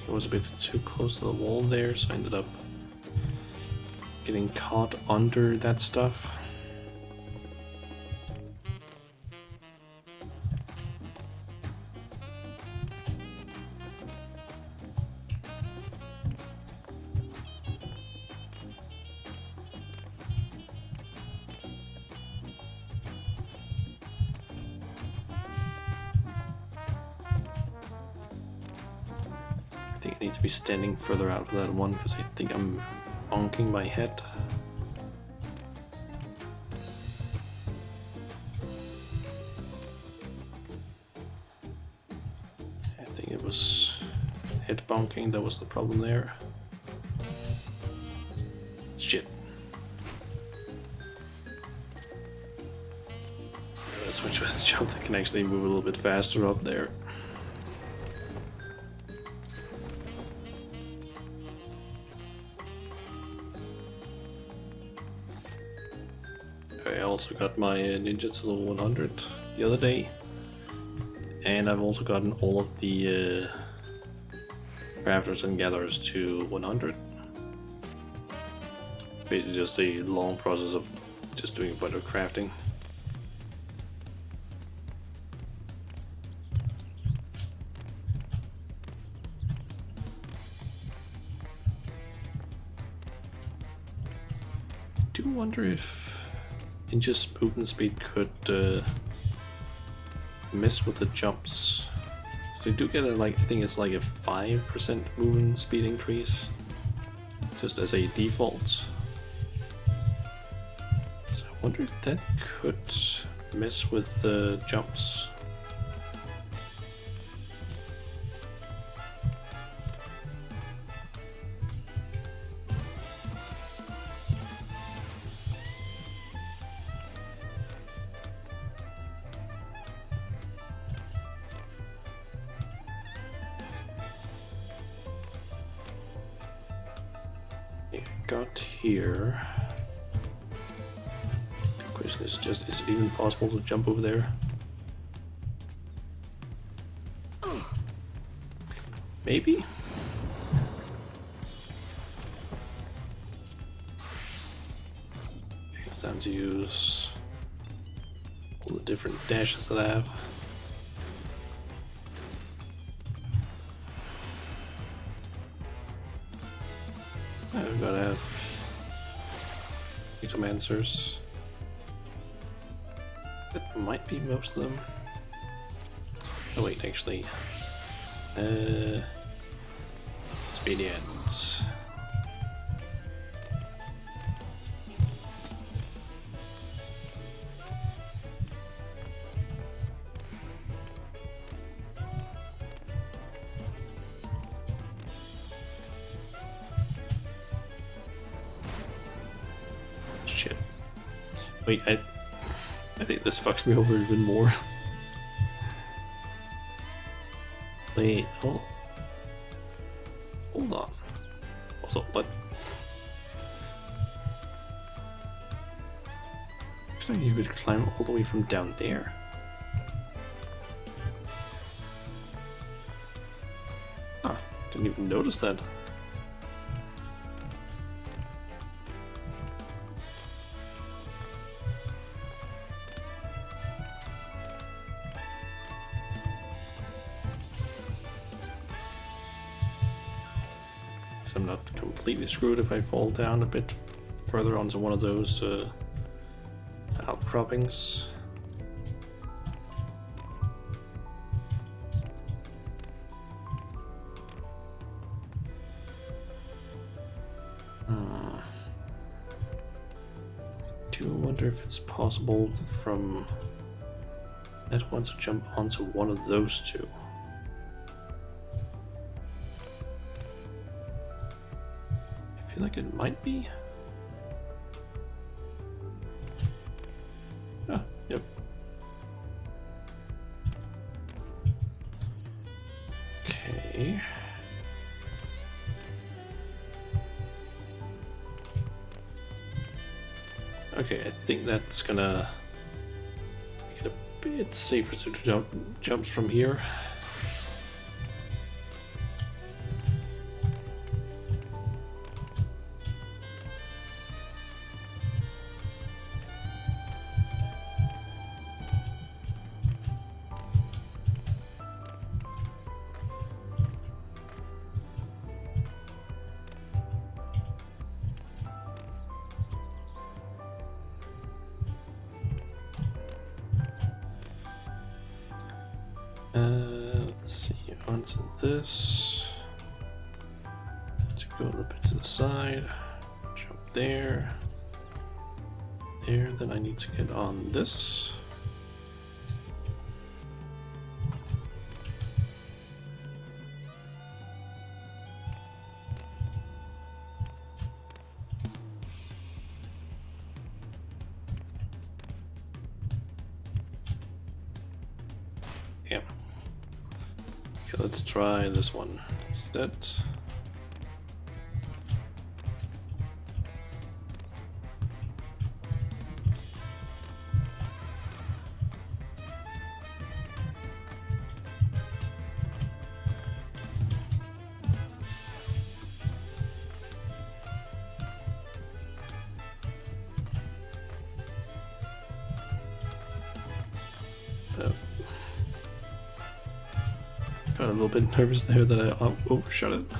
I was a bit too close to the wall there, so I ended up getting caught under that stuff. I think I need to be standing further out of that one because I think I'm bonking my head. I think it was head bonking that was the problem there. Shit. Let's switch with the jump that can actually move a little bit faster up there. also got my ninja to level 100 the other day. And I've also gotten all of the crafters and gatherers to 100. Basically just a long process of just doing better crafting. I do wonder if Ninja's movement speed could mess with the jumps. So you do get a, like, I think it's like a 5% movement speed increase, just as a default. So I wonder if that could mess with the jumps. Got here. The question is just, is it even possible to jump over there? Maybe? It's time to use all the different dashes that I have. I've got to have some answers. That might be most of them. Oh wait, actually. Expedients. Shit. Wait, I think this fucks me over even more. Wait, hold on. Also, what? Looks like you could climb all the way from down there. Huh, didn't even notice that. I'm not completely screwed if I fall down a bit further onto one of those outcroppings. Do wonder if it's possible from that one to jump onto one of those two. I feel like it might be. Ah, yep. Okay. Okay, I think that's gonna make it a bit safer to jump from here. Let's see, onto this. To go a little bit to the side, jump there, there, then I need to get on this. Yeah. Okay, let's try this one instead. Got a little bit nervous there that I overshot it.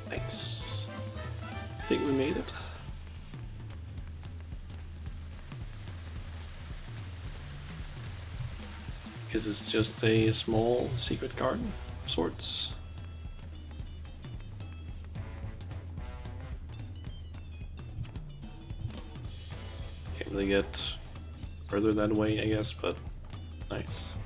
Nice. I think we made it. Guess it's just a small secret garden of sorts. Can't really get further that way, I guess, but nice.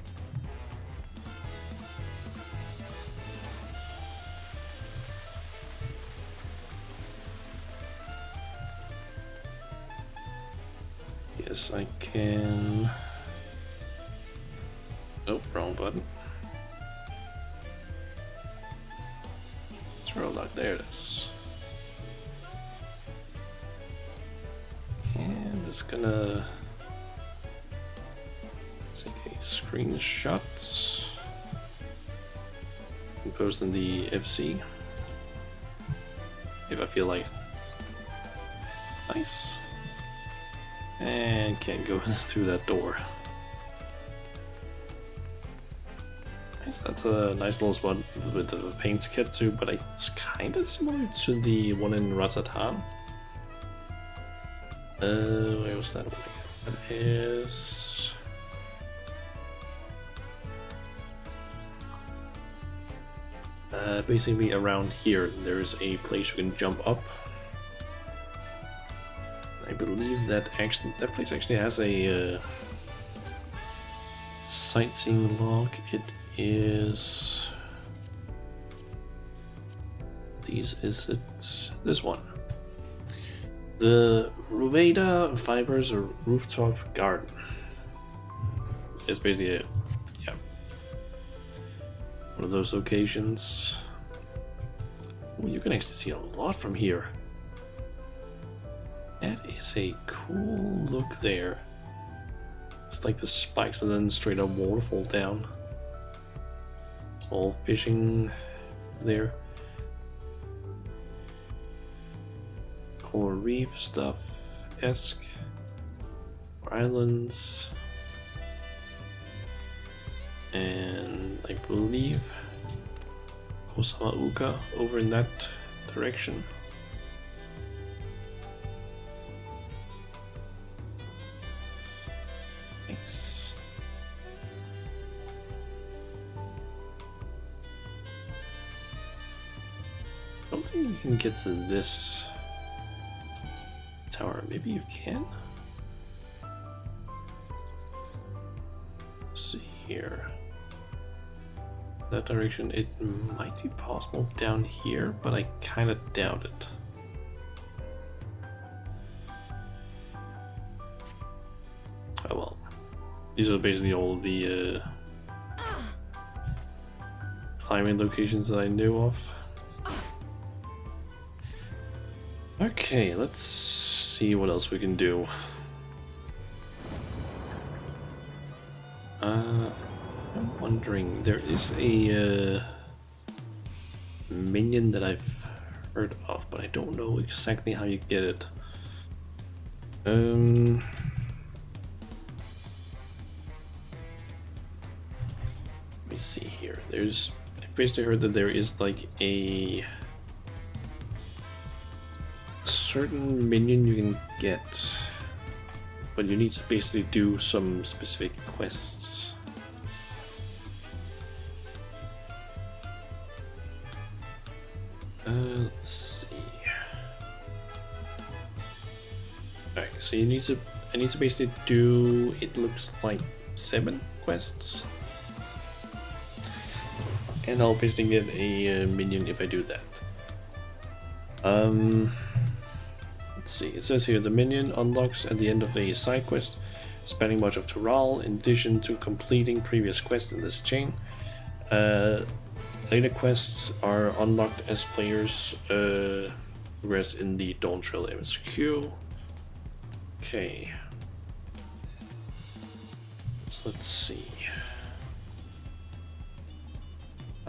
Yes, I can. Oh, wrong button. Throw lock, there it is. And I'm just gonna take a screenshot and post in the FC if I feel like it. Nice. And can't go through that door. Nice, that's a nice little spot with the paint kit too, but it's kind of similar to the one in Ratatan. Where was that one again? That is... basically around here, there's a place you can jump up. I believe that place actually has a sightseeing log. It is this one, the Ruveda Fibers or Rooftop Garden. It's basically one of those locations. Oh, you can actually see a lot from here. That is a cool look there. It's like the spikes and then straight up waterfall down. All fishing there. Coral reef stuff esque. Islands. And I believe Kosamauka over in that direction. Nice. I don't think you can get to this tower. Maybe you can? Let's see here. That direction, it might be possible down here, but I kind of doubt it. Oh well. These are basically all the climbing locations that I knew of. Okay, let's see what else we can do. I'm wondering, there is a minion that I've heard of, but I don't know exactly how you get it. Let me see here. I've basically heard that there is like a certain minion you can get, but you need to basically do some specific quests. Let's see. Alright, so I need to basically do, it looks like 7 quests. And I'll basically get a minion if I do that. Let's see, it says here the minion unlocks at the end of a side quest spanning much of Tural, in addition to completing previous quests in this chain. Later quests are unlocked as players progress in the Dawn Trail MSQ. Okay. So let's see.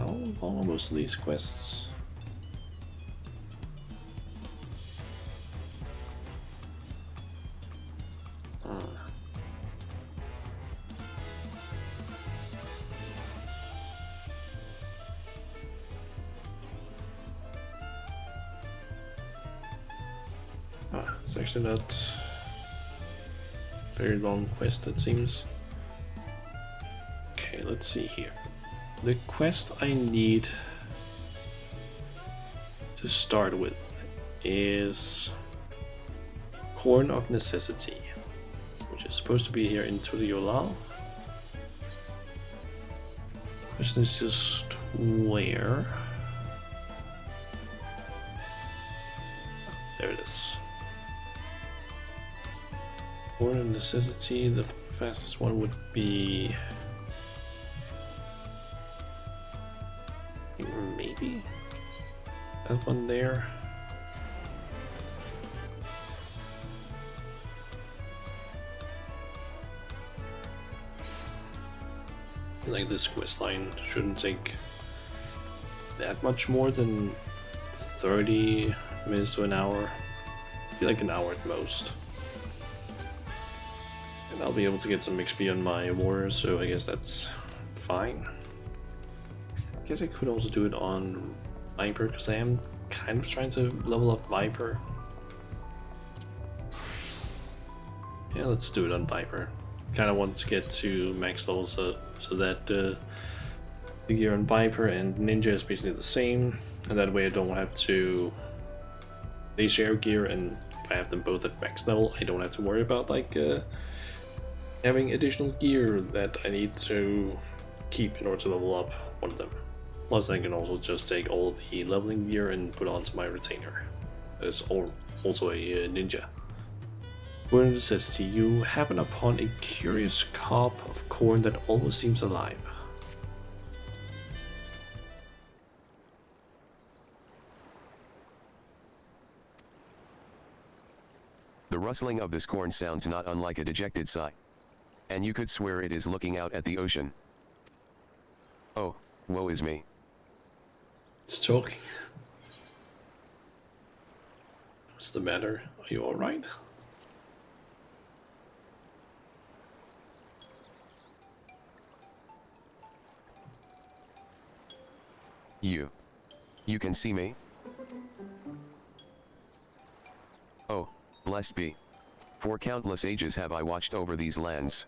How long are most of these quests? It's actually not very long quest, it seems. Okay, let's see here. The quest I need to start with is Corn of Necessity, which is supposed to be here in Tuliolal. Question is just where? There it is. Corn of Necessity, the fastest one would be maybe that one there. Like this quest line shouldn't take that much more than 30 minutes to an hour. I feel like an hour at most. And I'll be able to get some XP on my warrior, so I guess that's fine. I guess I could also do it on Viper, because I am kind of trying to level up Viper. Yeah, let's do it on Viper. Kind of want to get to max level so that the gear on Viper and Ninja is basically the same, and that way I don't have to... They share gear, and if I have them both at max level, I don't have to worry about like having additional gear that I need to keep in order to level up one of them. Plus I can also just take all of the leveling gear and put onto my retainer. That is also a ninja. Corn Necessity, you happen upon a curious cob of corn that always seems alive. The rustling of this corn sounds not unlike a dejected sigh. And you could swear it is looking out at the ocean. Oh, woe is me. It's talking. What's the matter? Are you alright? You can see me? Oh, blessed be. For countless ages have I watched over these lands.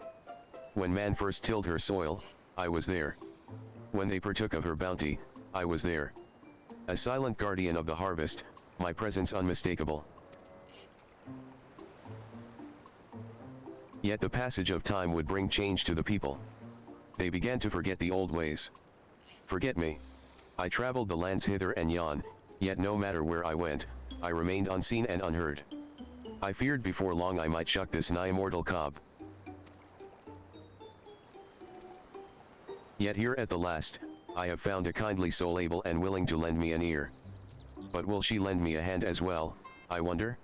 When man first tilled her soil, I was there. When they partook of her bounty, I was there. A silent guardian of the harvest, my presence unmistakable. Yet the passage of time would bring change to the people. They began to forget the old ways. Forget me. I traveled the lands hither and yon, yet no matter where I went, I remained unseen and unheard. I feared before long I might shuck this nigh immortal cob. Yet here at the last, I have found a kindly soul able and willing to lend me an ear. But will she lend me a hand as well, I wonder?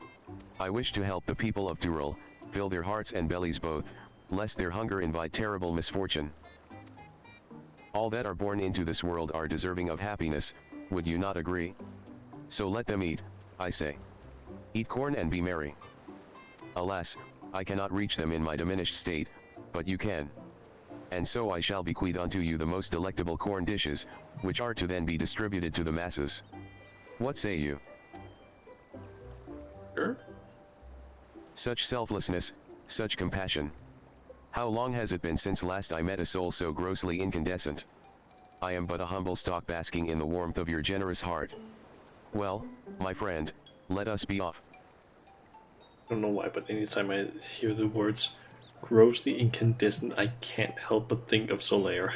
I wish to help the people of Tyrol, fill their hearts and bellies both, lest their hunger invite terrible misfortune. All that are born into this world are deserving of happiness, would you not agree? So let them eat, I say. Eat corn and be merry. Alas, I cannot reach them in my diminished state, but you can. And so I shall bequeath unto you the most delectable corn dishes, which are to then be distributed to the masses. What say you? Sure. Such selflessness, such compassion. How long has it been since last I met a soul so grossly incandescent? I am but a humble stalk basking in the warmth of your generous heart. Well, my friend, let us be off. I don't know why, but anytime I hear the words grossly incandescent, I can't help but think of Solaire.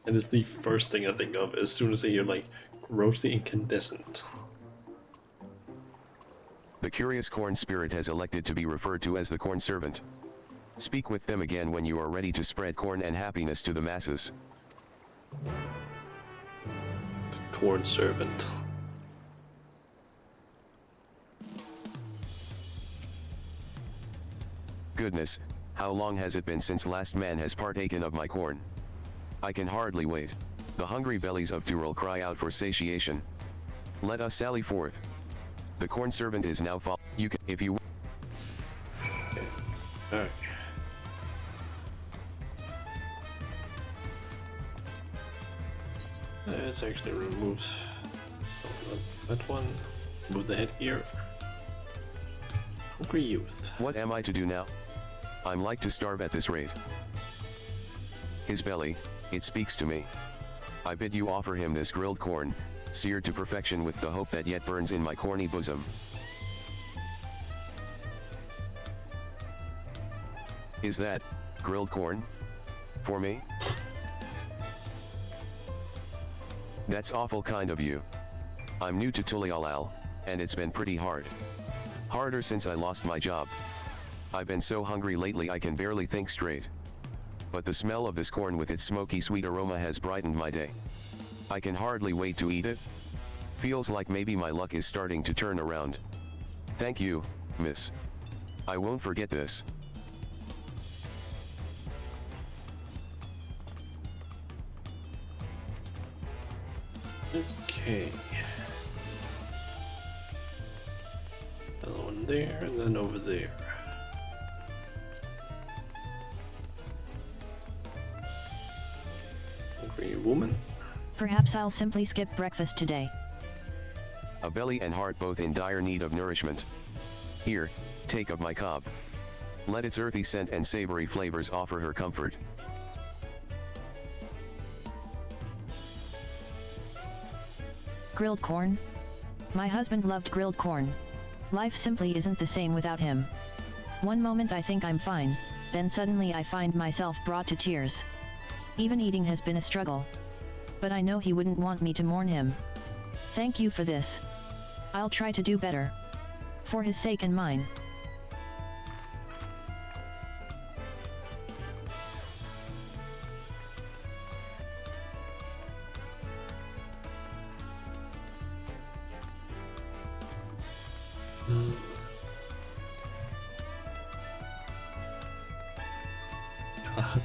And it's the first thing I think of as soon as I hear like grossly incandescent. The curious corn spirit has elected to be referred to as the corn servant. Speak with them again when you are ready to spread corn and happiness to the masses. The corn servant. Goodness, how long has it been since last man has partaken of my corn? I can hardly wait. The hungry bellies of Tyrol cry out for satiation. Let us sally forth. The corn servant is now you can, if you... Alright. Let's actually remove that one. Remove the headgear. Hungry youth. What am I to do now? I'm like to starve at this rate. His belly, it speaks to me. I bid you offer him this grilled corn, seared to perfection with the hope that yet burns in my corny bosom. Is that grilled corn? For me? That's awful kind of you. I'm new to Tulialal, and it's been pretty hard. Harder since I lost my job. I've been so hungry lately I can barely think straight. But the smell of this corn with its smoky sweet aroma has brightened my day. I can hardly wait to eat it. Feels like maybe my luck is starting to turn around. Thank you, miss. I won't forget this. Okay. Another one there, and then over there. Hungry woman. Perhaps I'll simply skip breakfast today. A belly and heart both in dire need of nourishment. Here, take of my cob. Let its earthy scent and savory flavors offer her comfort. Grilled corn? My husband loved grilled corn. Life simply isn't the same without him. One moment I think I'm fine, then suddenly I find myself brought to tears. Even eating has been a struggle. But I know he wouldn't want me to mourn him. Thank you for this. I'll try to do better. For his sake and mine. God.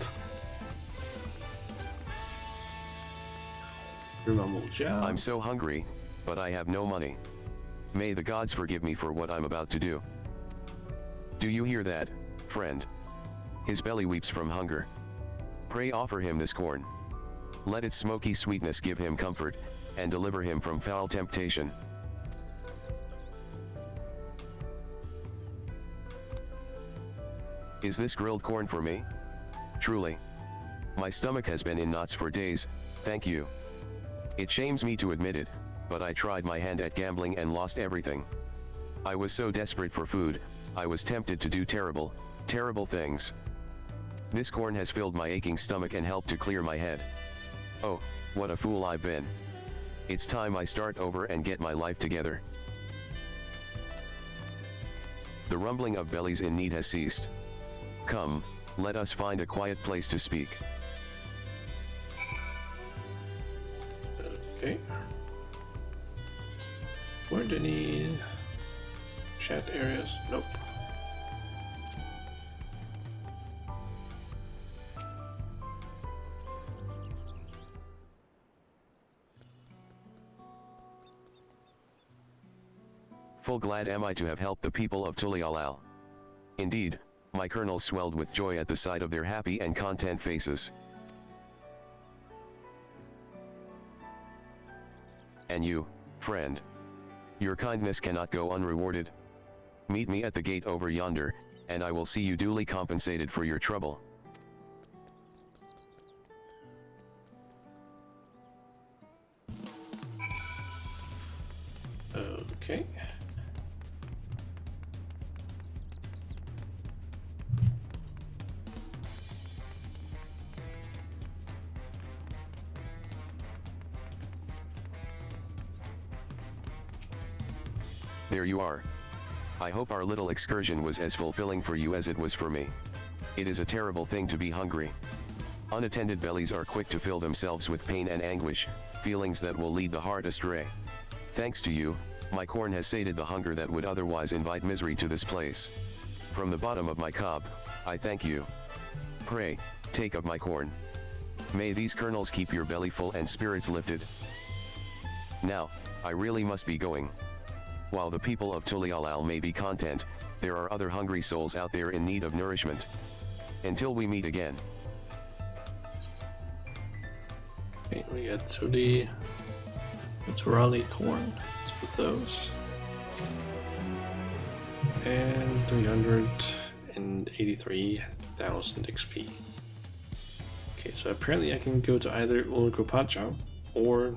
I'm so hungry, but I have no money. May the gods forgive me for what I'm about to do. Do you hear that, friend? His belly weeps from hunger. Pray offer him this corn. Let its smoky sweetness give him comfort, and deliver him from foul temptation. Is this grilled corn for me? Truly. My stomach has been in knots for days, thank you. It shames me to admit it, but I tried my hand at gambling and lost everything. I was so desperate for food, I was tempted to do terrible, terrible things. This corn has filled my aching stomach and helped to clear my head. Oh, what a fool I've been. It's time I start over and get my life together. The rumbling of bellies in need has ceased. Come, let us find a quiet place to speak. Okay. Weren't any chat areas? Nope. Full glad am I to have helped the people of Tulialal. Indeed, my kernels swelled with joy at the sight of their happy and content faces. And you, friend. Your kindness cannot go unrewarded. Meet me at the gate over yonder, and I will see you duly compensated for your trouble. Okay. There you are. I hope our little excursion was as fulfilling for you as it was for me. It is a terrible thing to be hungry. Unattended bellies are quick to fill themselves with pain and anguish, feelings that will lead the heart astray. Thanks to you, my corn has sated the hunger that would otherwise invite misery to this place. From the bottom of my cob, I thank you. Pray, take of my corn. May these kernels keep your belly full and spirits lifted. Now, I really must be going. While the people of Tulialal may be content, there are other hungry souls out there in need of nourishment. Until we meet again. Okay, we get to the Turali corn. Let's put those. And 383,000 XP. Okay, so apparently I can go to either Ulukupacha or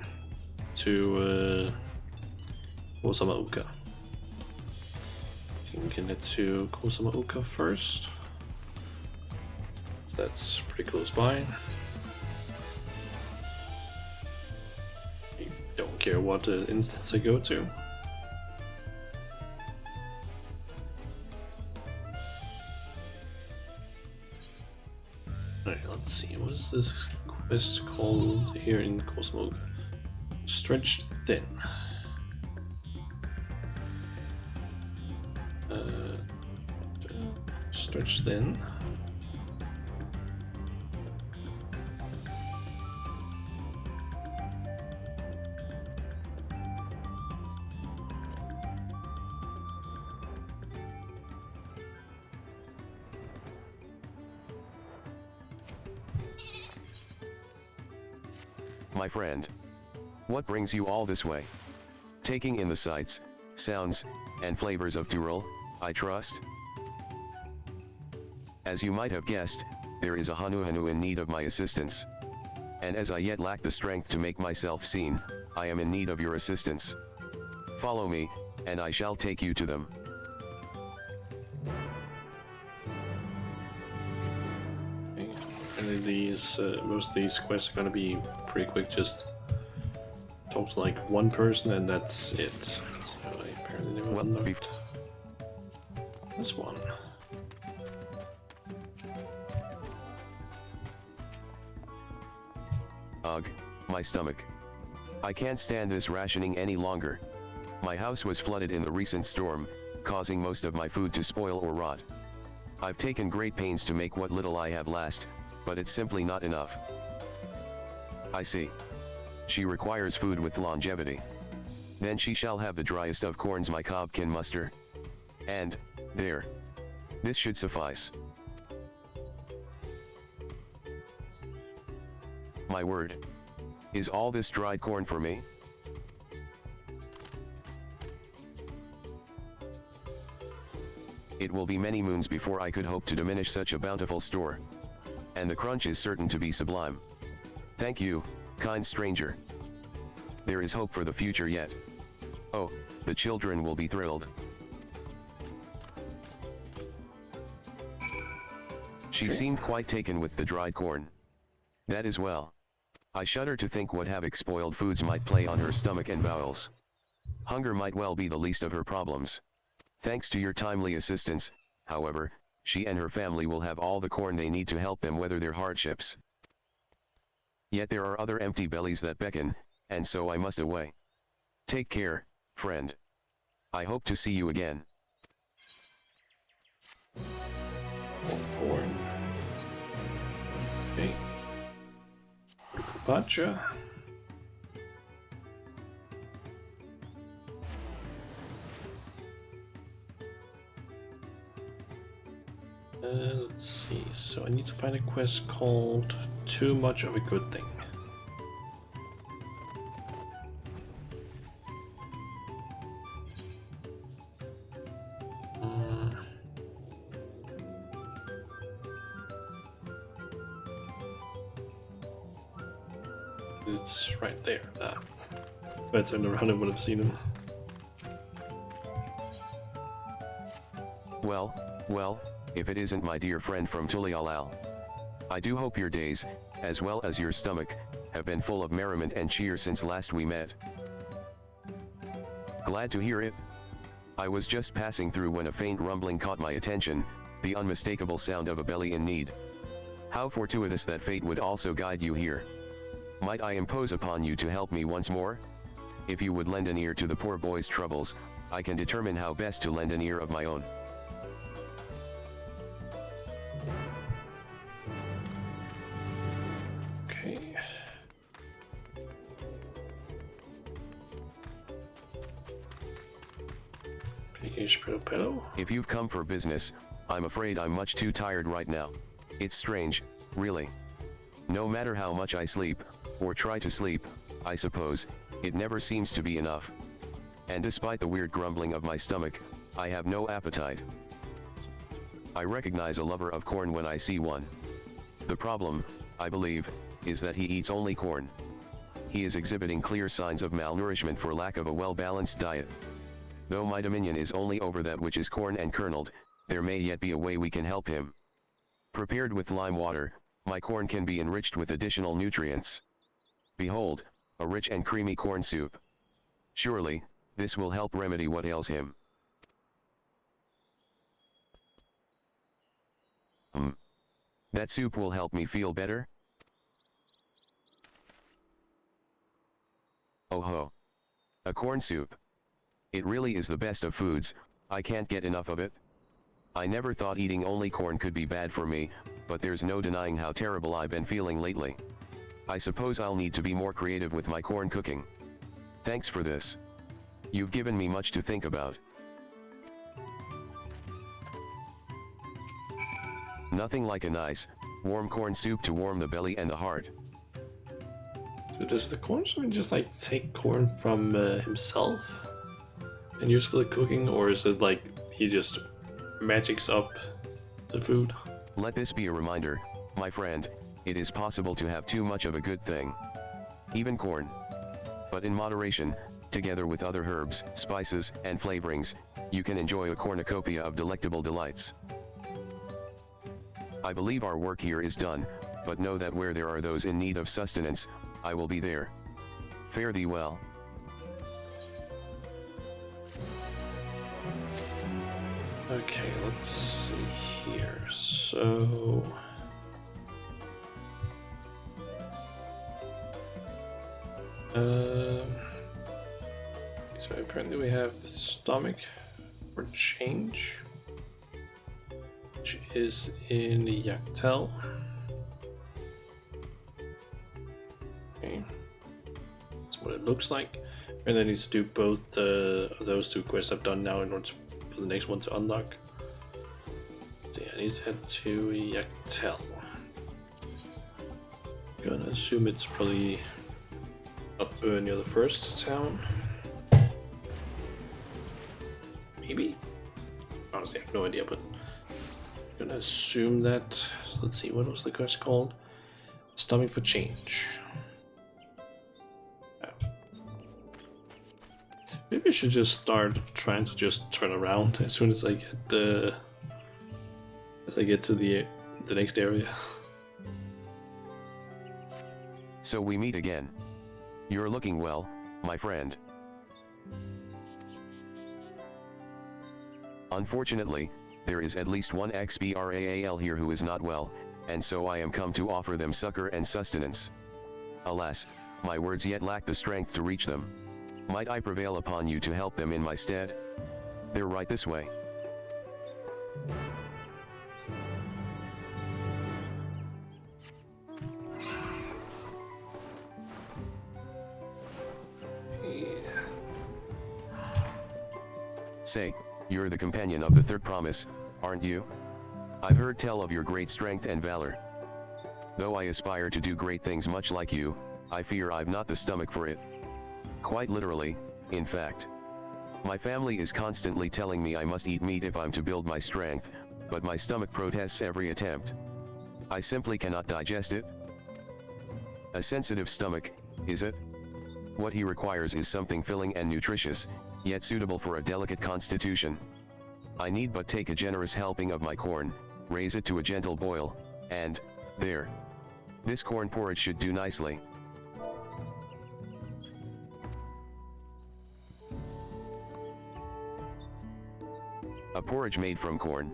to Kosamauka. So we can head to Kosamauka first. So that's pretty close by. You don't care what instance I go to. Alright, let's see, what is this quest called here in Kosamauka? Stretched Thin. Stretched Thin. My friend. What brings you all this way? Taking in the sights, sounds, and flavors of Turul, I trust? As you might have guessed, there is a Hanuhanu in need of my assistance. And as I yet lack the strength to make myself seen, I am in need of your assistance. Follow me, and I shall take you to them. And these, most of these quests are gonna be pretty quick, just talk to like one person and that's it. So I apparently never unlocked this one. Ugh, my stomach. I can't stand this rationing any longer. My house was flooded in the recent storm, causing most of my food to spoil or rot. I've taken great pains to make what little I have last, but it's simply not enough. I see. She requires food with longevity. Then she shall have the driest of corns my cob can muster. And, there. This should suffice. My word. Is all this dried corn for me? It will be many moons before I could hope to diminish such a bountiful store. And the crunch is certain to be sublime. Thank you, kind stranger. There is hope for the future yet. Oh, the children will be thrilled. She seemed quite taken with the dried corn. That is well. I shudder to think what havoc spoiled foods might play on her stomach and bowels. Hunger might well be the least of her problems. Thanks to your timely assistance, however, she and her family will have all the corn they need to help them weather their hardships. Yet there are other empty bellies that beckon, and so I must away. Take care, friend. I hope to see you again. More corn. Okay. Kupacha. Let's see, so I need to find a quest called Too Much of a Good Thing. It's right there. Ah. If I turned around, I would have seen him. Well, if it isn't my dear friend from Tulialal. I do hope your days, as well as your stomach, have been full of merriment and cheer since last we met. Glad to hear it. I was just passing through when a faint rumbling caught my attention, the unmistakable sound of a belly in need. How fortuitous that fate would also guide you here. Might I impose upon you to help me once more? If you would lend an ear to the poor boy's troubles, I can determine how best to lend an ear of my own. Okay. Pillow. If you've come for business, I'm afraid I'm much too tired right now. It's strange, really. No matter how much I sleep, or try to sleep, I suppose, it never seems to be enough. And despite the weird grumbling of my stomach, I have no appetite. I recognize a lover of corn when I see one. The problem, I believe, is that he eats only corn. He is exhibiting clear signs of malnourishment for lack of a well-balanced diet. Though my dominion is only over that which is corn and kerneled, there may yet be a way we can help him. Prepared with lime water, my corn can be enriched with additional nutrients. Behold, a rich and creamy corn soup. Surely, this will help remedy what ails him. That soup will help me feel better? Oh ho! A corn soup. It really is the best of foods, I can't get enough of it. I never thought eating only corn could be bad for me, but there's no denying how terrible I've been feeling lately. I suppose I'll need to be more creative with my corn cooking. Thanks for this. You've given me much to think about. Nothing like a nice, warm corn soup to warm the belly and the heart. So does the corn servant just like take corn from himself and use for the cooking, or is it like he just magics up the food? Let this be a reminder, my friend, it is possible to have too much of a good thing. Even corn. But in moderation, together with other herbs, spices, and flavorings, you can enjoy a cornucopia of delectable delights. I believe our work here is done, but know that where there are those in need of sustenance, I will be there. Fare thee well. Okay, let's see here. So apparently we have stomach for change, which is in the Yaktel. Okay, that's what it looks like. And then needs to do both those two quests I've done now in order for the next one to unlock. So yeah, I need to head to Yaktel. Gonna assume it's probably up near the first town. Maybe? Honestly, I have no idea, but I'm gonna assume that. Let's see, what was the quest called? Stomach for change. Maybe I should just start trying to just turn around as soon as I get to the next area. So we meet again. You're looking well, my friend. Unfortunately, there is at least one XBRAAL here who is not well, and so I am come to offer them succor and sustenance. Alas, my words yet lack the strength to reach them. Might I prevail upon you to help them in my stead? They're right this way. Say, you're the companion of the third promise, aren't you? I've heard tell of your great strength and valor. Though I aspire to do great things much like you, I fear I've not the stomach for it. Quite literally, in fact. My family is constantly telling me I must eat meat if I'm to build my strength, but my stomach protests every attempt. I simply cannot digest it. A sensitive stomach, is it? What he requires is something filling and nutritious, yet suitable for a delicate constitution. I need but take a generous helping of my corn, raise it to a gentle boil, and, there. This corn porridge should do nicely. A porridge made from corn.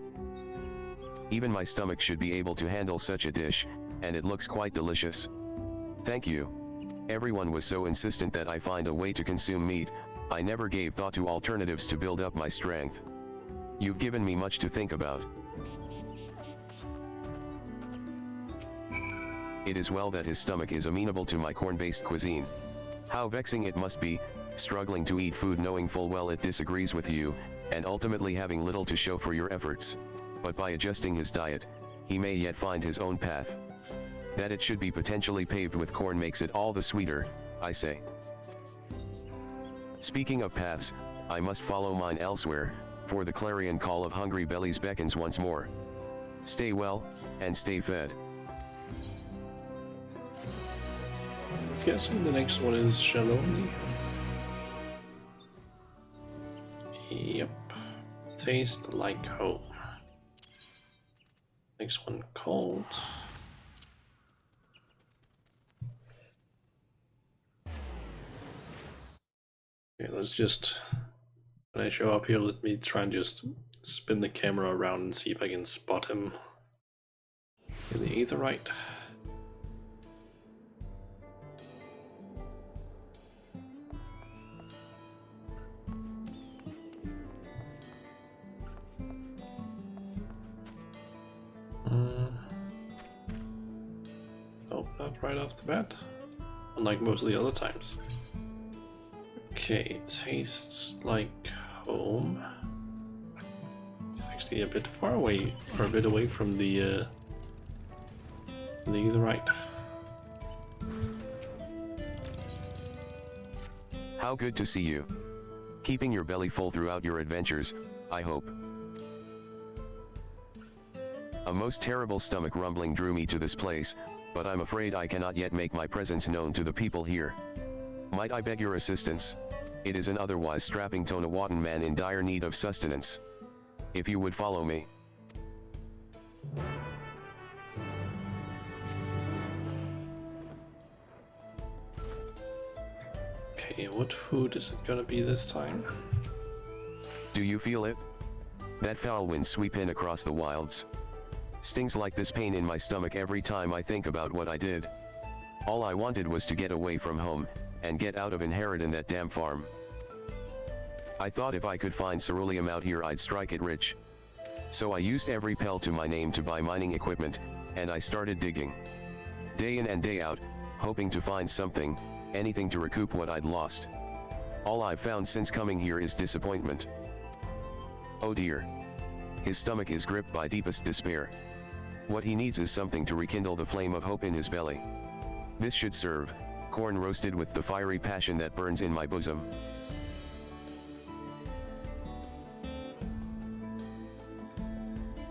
Even my stomach should be able to handle such a dish, and it looks quite delicious. Thank you. Everyone was so insistent that I find a way to consume meat, I never gave thought to alternatives to build up my strength. You've given me much to think about. It is well that his stomach is amenable to my corn-based cuisine. How vexing it must be, struggling to eat food knowing full well it disagrees with you, and ultimately having little to show for your efforts. But by adjusting his diet, he may yet find his own path. That it should be potentially paved with corn makes it all the sweeter, I say. Speaking of paths, I must follow mine elsewhere, for the clarion call of hungry bellies beckons once more. Stay well, and stay fed. I'm guessing the next one is Shaloni. Yep. Taste like home. Next one cold. Okay, let's just, when I show up here, let me try and just spin the camera around and see if I can spot him in the aetheryte. Nope, not right off the bat, unlike most of the other times. Okay, tastes like home. It's actually a bit far away, or a bit away from the aetheryte. How good to see you. Keeping your belly full throughout your adventures, I hope. A most terrible stomach rumbling drew me to this place, but I'm afraid I cannot yet make my presence known to the people here. Might I beg your assistance? It is an otherwise strapping Tonawatan man in dire need of sustenance. If you would follow me. Okay, what food is it gonna be this time? Do you feel it? That foul wind sweep in across the wilds. Stings like this pain in my stomach every time I think about what I did. All I wanted was to get away from home, and get out of inheriting that damn farm. I thought if I could find ceruleum out here I'd strike it rich. So I used every pel to my name to buy mining equipment, and I started digging. Day in and day out, hoping to find something, anything to recoup what I'd lost. All I've found since coming here is disappointment. Oh dear. His stomach is gripped by deepest despair. What he needs is something to rekindle the flame of hope in his belly. This should serve, corn roasted with the fiery passion that burns in my bosom.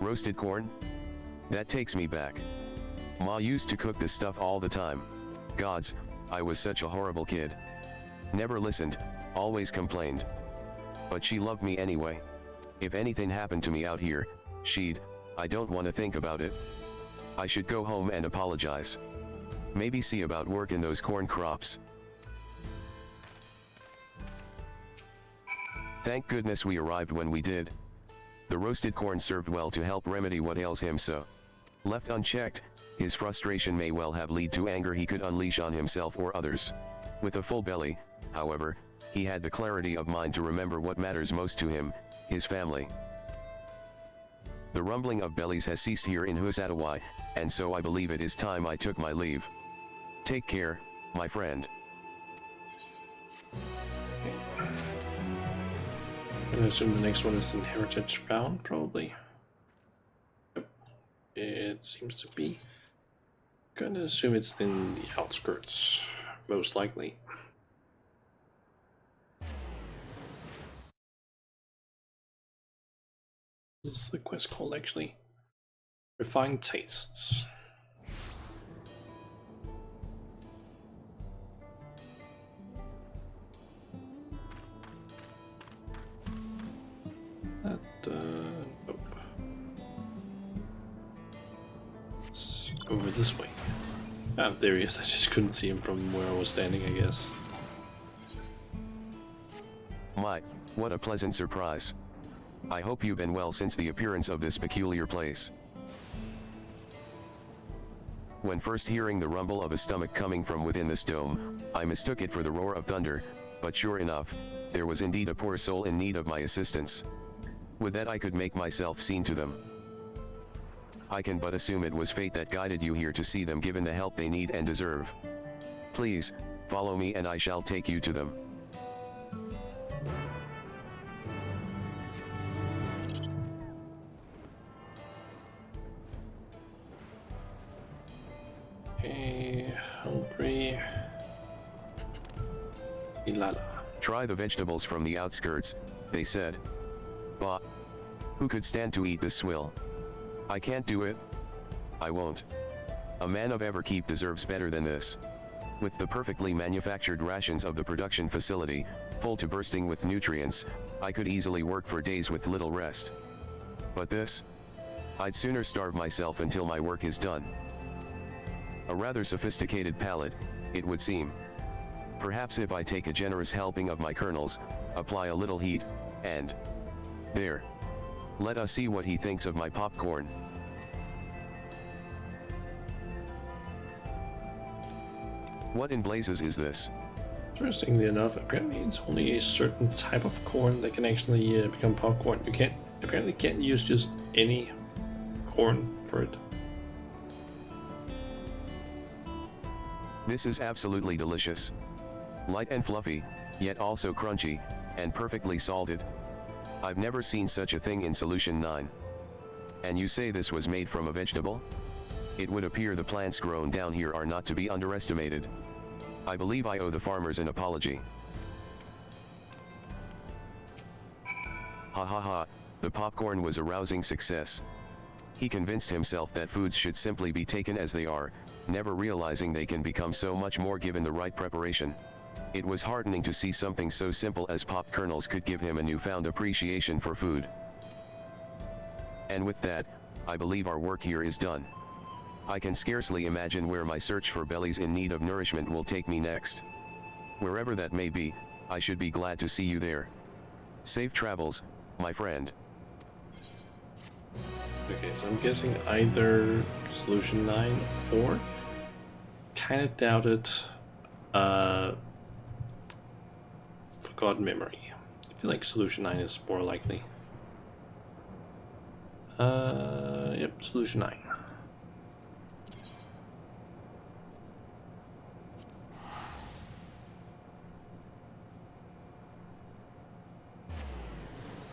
Roasted corn? That takes me back. Ma used to cook this stuff all the time. Gods, I was such a horrible kid. Never listened, always complained. But she loved me anyway. If anything happened to me out here, I don't want to think about it. I should go home and apologize. Maybe see about work in those corn crops. Thank goodness we arrived when we did. The roasted corn served well to help remedy what ails him so. Left unchecked, his frustration may well have led to anger he could unleash on himself or others. With a full belly, however, he had the clarity of mind to remember what matters most to him, his family. The rumbling of bellies has ceased here in Husatawai, and so I believe it is time I took my leave. Take care, my friend. I assume the next one is in Heritage Found, probably. Yep. It seems to be. Gonna assume it's in the outskirts, most likely. This is the quest called, actually. Refined Tastes. Nope. It's over this way. Ah, there he is. I just couldn't see him from where I was standing, I guess. My, what a pleasant surprise. I hope you've been well since the appearance of this peculiar place. When first hearing the rumble of a stomach coming from within this dome, I mistook it for the roar of thunder, but sure enough, there was indeed a poor soul in need of my assistance. Would that I could make myself seen to them. I can but assume it was fate that guided you here to see them given the help they need and deserve. Please, follow me and I shall take you to them. Okay. Ilala. Try the vegetables from the outskirts, they said. Bah. Who could stand to eat this swill? I can't do it. I won't. A man of Everkeep deserves better than this. With the perfectly manufactured rations of the production facility, full to bursting with nutrients, I could easily work for days with little rest. But this? I'd sooner starve myself until my work is done. A rather sophisticated palate, it would seem. Perhaps if I take a generous helping of my kernels, apply a little heat, and... there. Let us see what he thinks of my popcorn. What in blazes is this? Interestingly enough, apparently it's only a certain type of corn that can actually become popcorn. You apparently can't use just any corn for it. This is absolutely delicious. Light and fluffy, yet also crunchy, and perfectly salted. I've never seen such a thing in Solution 9. And you say this was made from a vegetable? It would appear the plants grown down here are not to be underestimated. I believe I owe the farmers an apology. Ha ha ha, the popcorn was a rousing success. He convinced himself that foods should simply be taken as they are, never realizing they can become so much more given the right preparation. It was heartening to see something so simple as pop kernels could give him a newfound appreciation for food. And with that, I believe our work here is done. I can scarcely imagine where my search for bellies in need of nourishment will take me next. Wherever that may be, I should be glad to see you there. Safe travels, my friend. Okay, so I'm guessing either Solution 9 or kinda doubt it. Forgotten Memory. I feel like Solution 9 is more likely. Yep, Solution 9.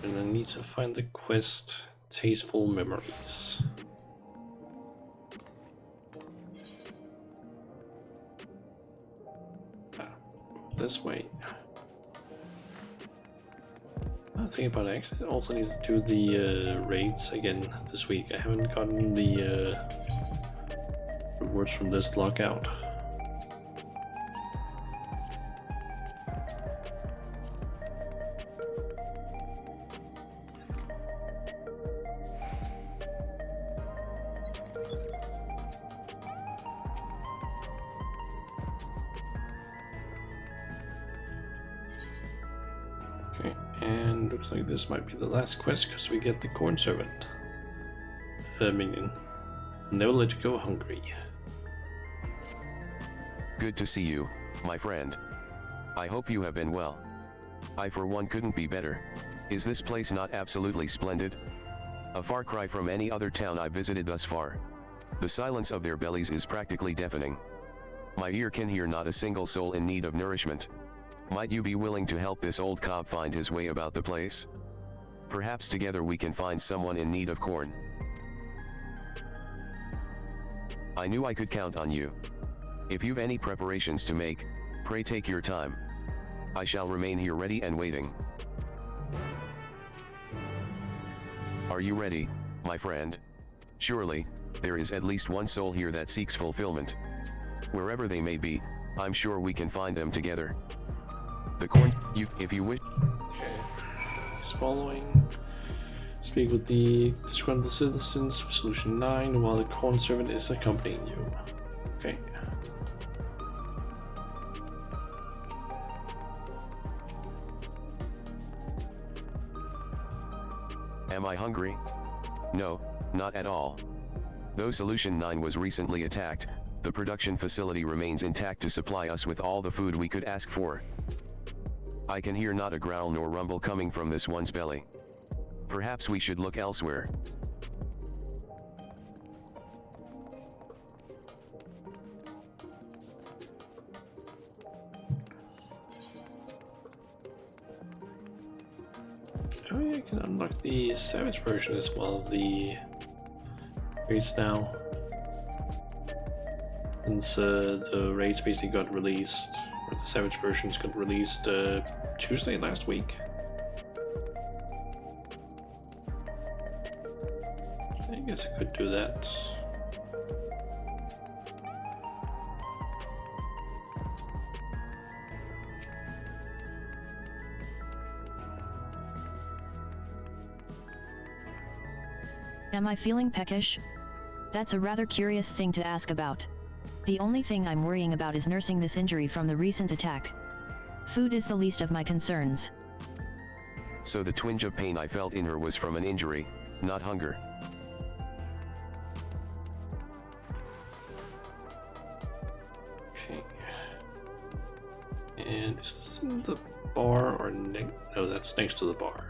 And I need to find the quest Tasteful Memories. This way. I think about it, actually I also need to do the raids again this week. I haven't gotten the rewards from this lockout. Okay, and looks like this might be the last quest because we get the corn servant minion. Never let you go hungry. Good to see you, my friend. I hope you have been well. I for one couldn't be better. Is this place not absolutely splendid? A far cry from any other town I've visited thus far. The silence of their bellies is practically deafening. My ear can hear not a single soul in need of nourishment. Might you be willing to help this old cob find his way about the place? Perhaps together we can find someone in need of corn. I knew I could count on you. If you've any preparations to make, pray take your time. I shall remain here ready and waiting. Are you ready, my friend? Surely, there is at least one soul here that seeks fulfillment. Wherever they may be, I'm sure we can find them together. The corn, if you wish. Okay. He's following. Speak with the disgruntled citizens of Solution 9 while the corn servant is accompanying you. Okay. Am I hungry? No, not at all. Though Solution 9 was recently attacked, the production facility remains intact to supply us with all the food we could ask for. I can hear not a growl nor rumble coming from this one's belly. Perhaps we should look elsewhere. Oh yeah, I can unlock the Savage version as well of the raids now. Since the raids basically got released, or the Savage versions got released Tuesday last week. I guess I could do that. Am I feeling peckish? That's a rather curious thing to ask about. The only thing I'm worrying about is nursing this injury from the recent attack. Food is the least of my concerns. So the twinge of pain I felt in her was from an injury, not hunger. Okay. And is this in the bar or no, that's next to the bar.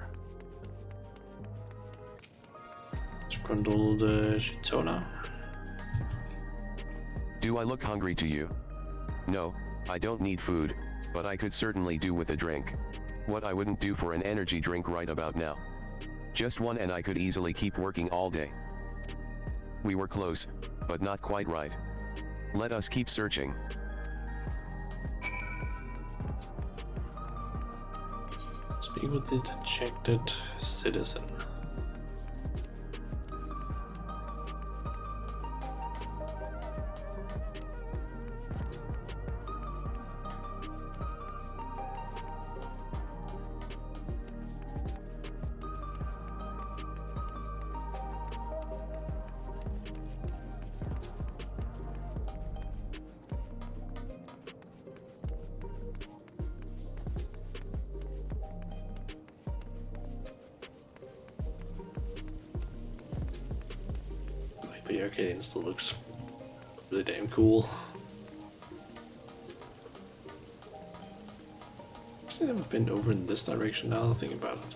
Grundled Shitona. Do I look hungry to you? No, I don't need food, but I could certainly do with a drink. What I wouldn't do for an energy drink right about now. Just one and I could easily keep working all day. We were close, but not quite right. Let us keep searching. Speak with the dejected citizen. The arcade still looks really damn cool. Actually, I've never been over in this direction now that I think about it.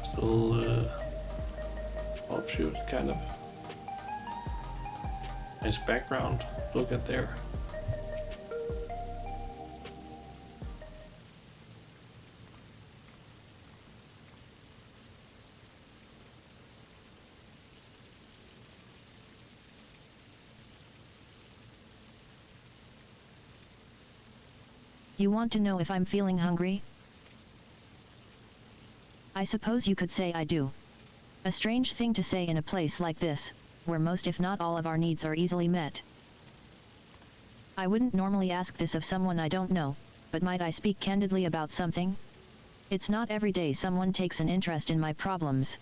Still offshoot, kind of. Nice background. Look at there. You want to know if I'm feeling hungry? I suppose you could say I do. A strange thing to say in a place like this, where most if not all of our needs are easily met. I wouldn't normally ask this of someone I don't know, but might I speak candidly about something? It's not every day someone takes an interest in my problems.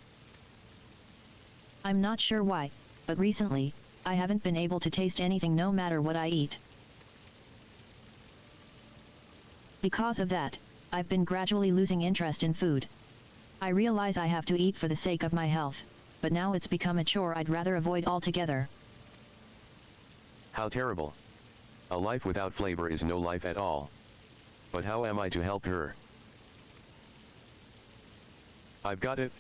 I'm not sure why, but recently, I haven't been able to taste anything no matter what I eat. Because of that, I've been gradually losing interest in food. I realize I have to eat for the sake of my health, but now it's become a chore I'd rather avoid altogether. How terrible. A life without flavor is no life at all. But how am I to help her? I've got it.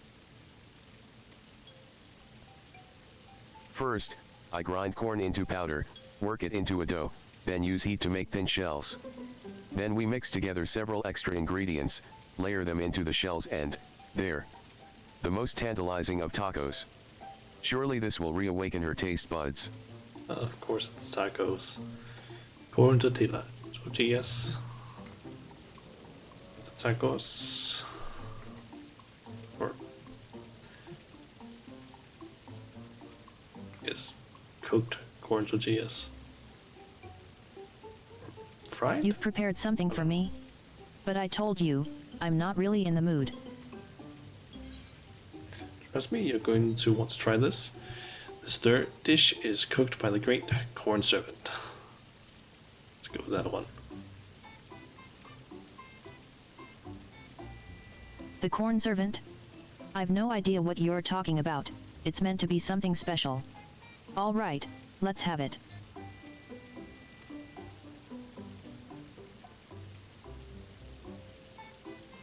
First, I grind corn into powder, work it into a dough, then use heat to make thin shells. Then we mix together several extra ingredients, layer them into the shells and, there. The most tantalizing of tacos. Surely this will reawaken her taste buds. Of course it's tacos. Corn tortillas. Tacos. Or yes, cooked corn tortillas. Fried? You've prepared something for me? But I told you, I'm not really in the mood. Trust me, you're going to want to try this. This dish is cooked by the great corn servant. Let's go with that one. The corn servant? I've no idea what you're talking about. It's meant to be something special. All right, let's have it.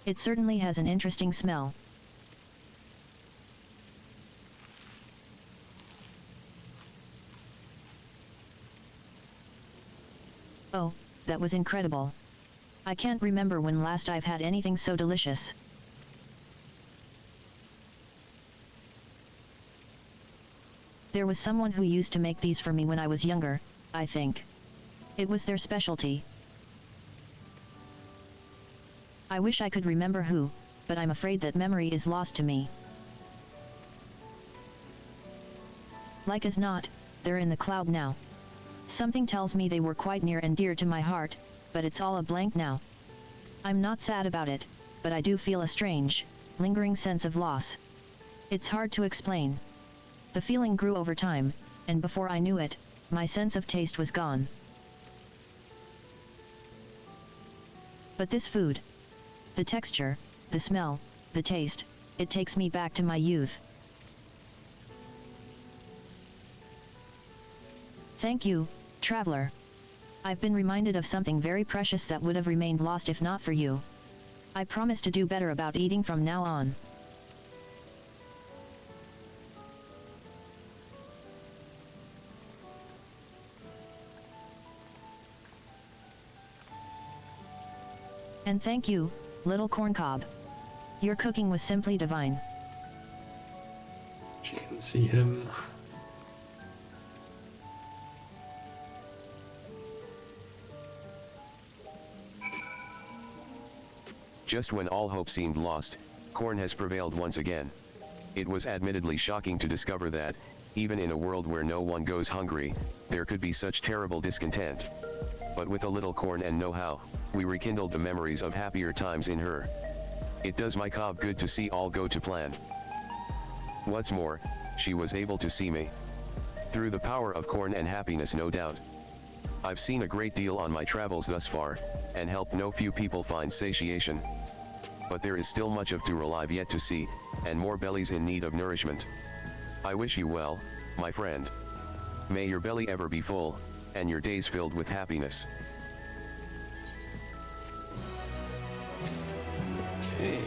It certainly has an interesting smell. Oh, that was incredible. I can't remember when last I've had anything so delicious. There was someone who used to make these for me when I was younger, I think. It was their specialty. I wish I could remember who, but I'm afraid that memory is lost to me. Like as not, they're in the cloud now. Something tells me they were quite near and dear to my heart, but it's all a blank now. I'm not sad about it, but I do feel a strange, lingering sense of loss. It's hard to explain. The feeling grew over time, and before I knew it, my sense of taste was gone. But this food, the texture, the smell, the taste, it takes me back to my youth. Thank you, traveler. I've been reminded of something very precious that would have remained lost if not for you. I promise to do better about eating from now on. And thank you, little corncob. Your cooking was simply divine. You can see him. Just when all hope seemed lost, corn has prevailed once again. It was admittedly shocking to discover that, even in a world where no one goes hungry, there could be such terrible discontent. But with a little corn and know-how, we rekindled the memories of happier times in her. It does my cob good to see all go to plan. What's more, she was able to see me. Through the power of corn and happiness, no doubt. I've seen a great deal on my travels thus far, and helped no few people find satiation. But there is still much of to alive yet to see, and more bellies in need of nourishment. I wish you well, my friend. May your belly ever be full, and your days filled with happiness. Okay.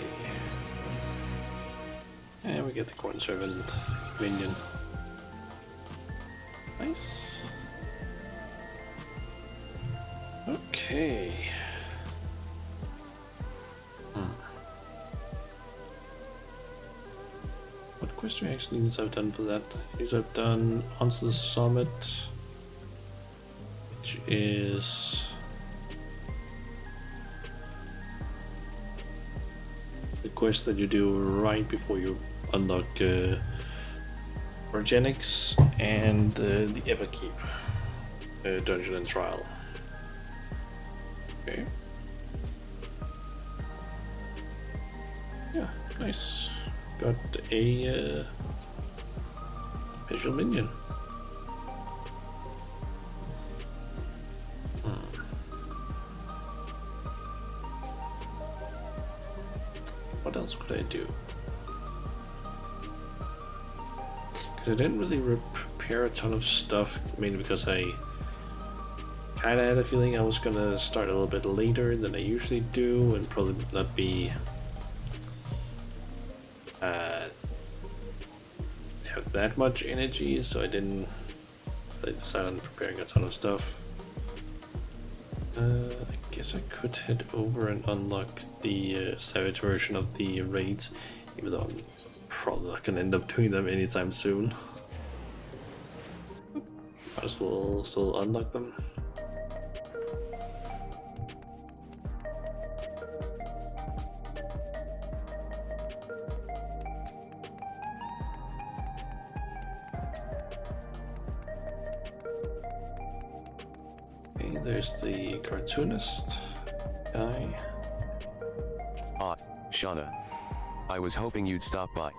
And we get the corn servant minion. Nice. Okay. What quest do I actually need to have done for that? These I've done onto the summit, which is the quest that you do right before you unlock Organics and the Everkeep dungeon and trial. Okay. Yeah, nice. Got a special minion. What else could I do? Because I didn't really prepare a ton of stuff, mainly because I kind of had a feeling I was gonna start a little bit later than I usually do, and probably not be have that much energy, so I decided on preparing a ton of stuff. I guess I could head over and unlock the savage version of the raids, even though I'm probably not gonna end up doing them anytime soon. Might as well still unlock them. Okay, there's the cartoonist guy. Ah, Shauna. I was hoping you'd stop by.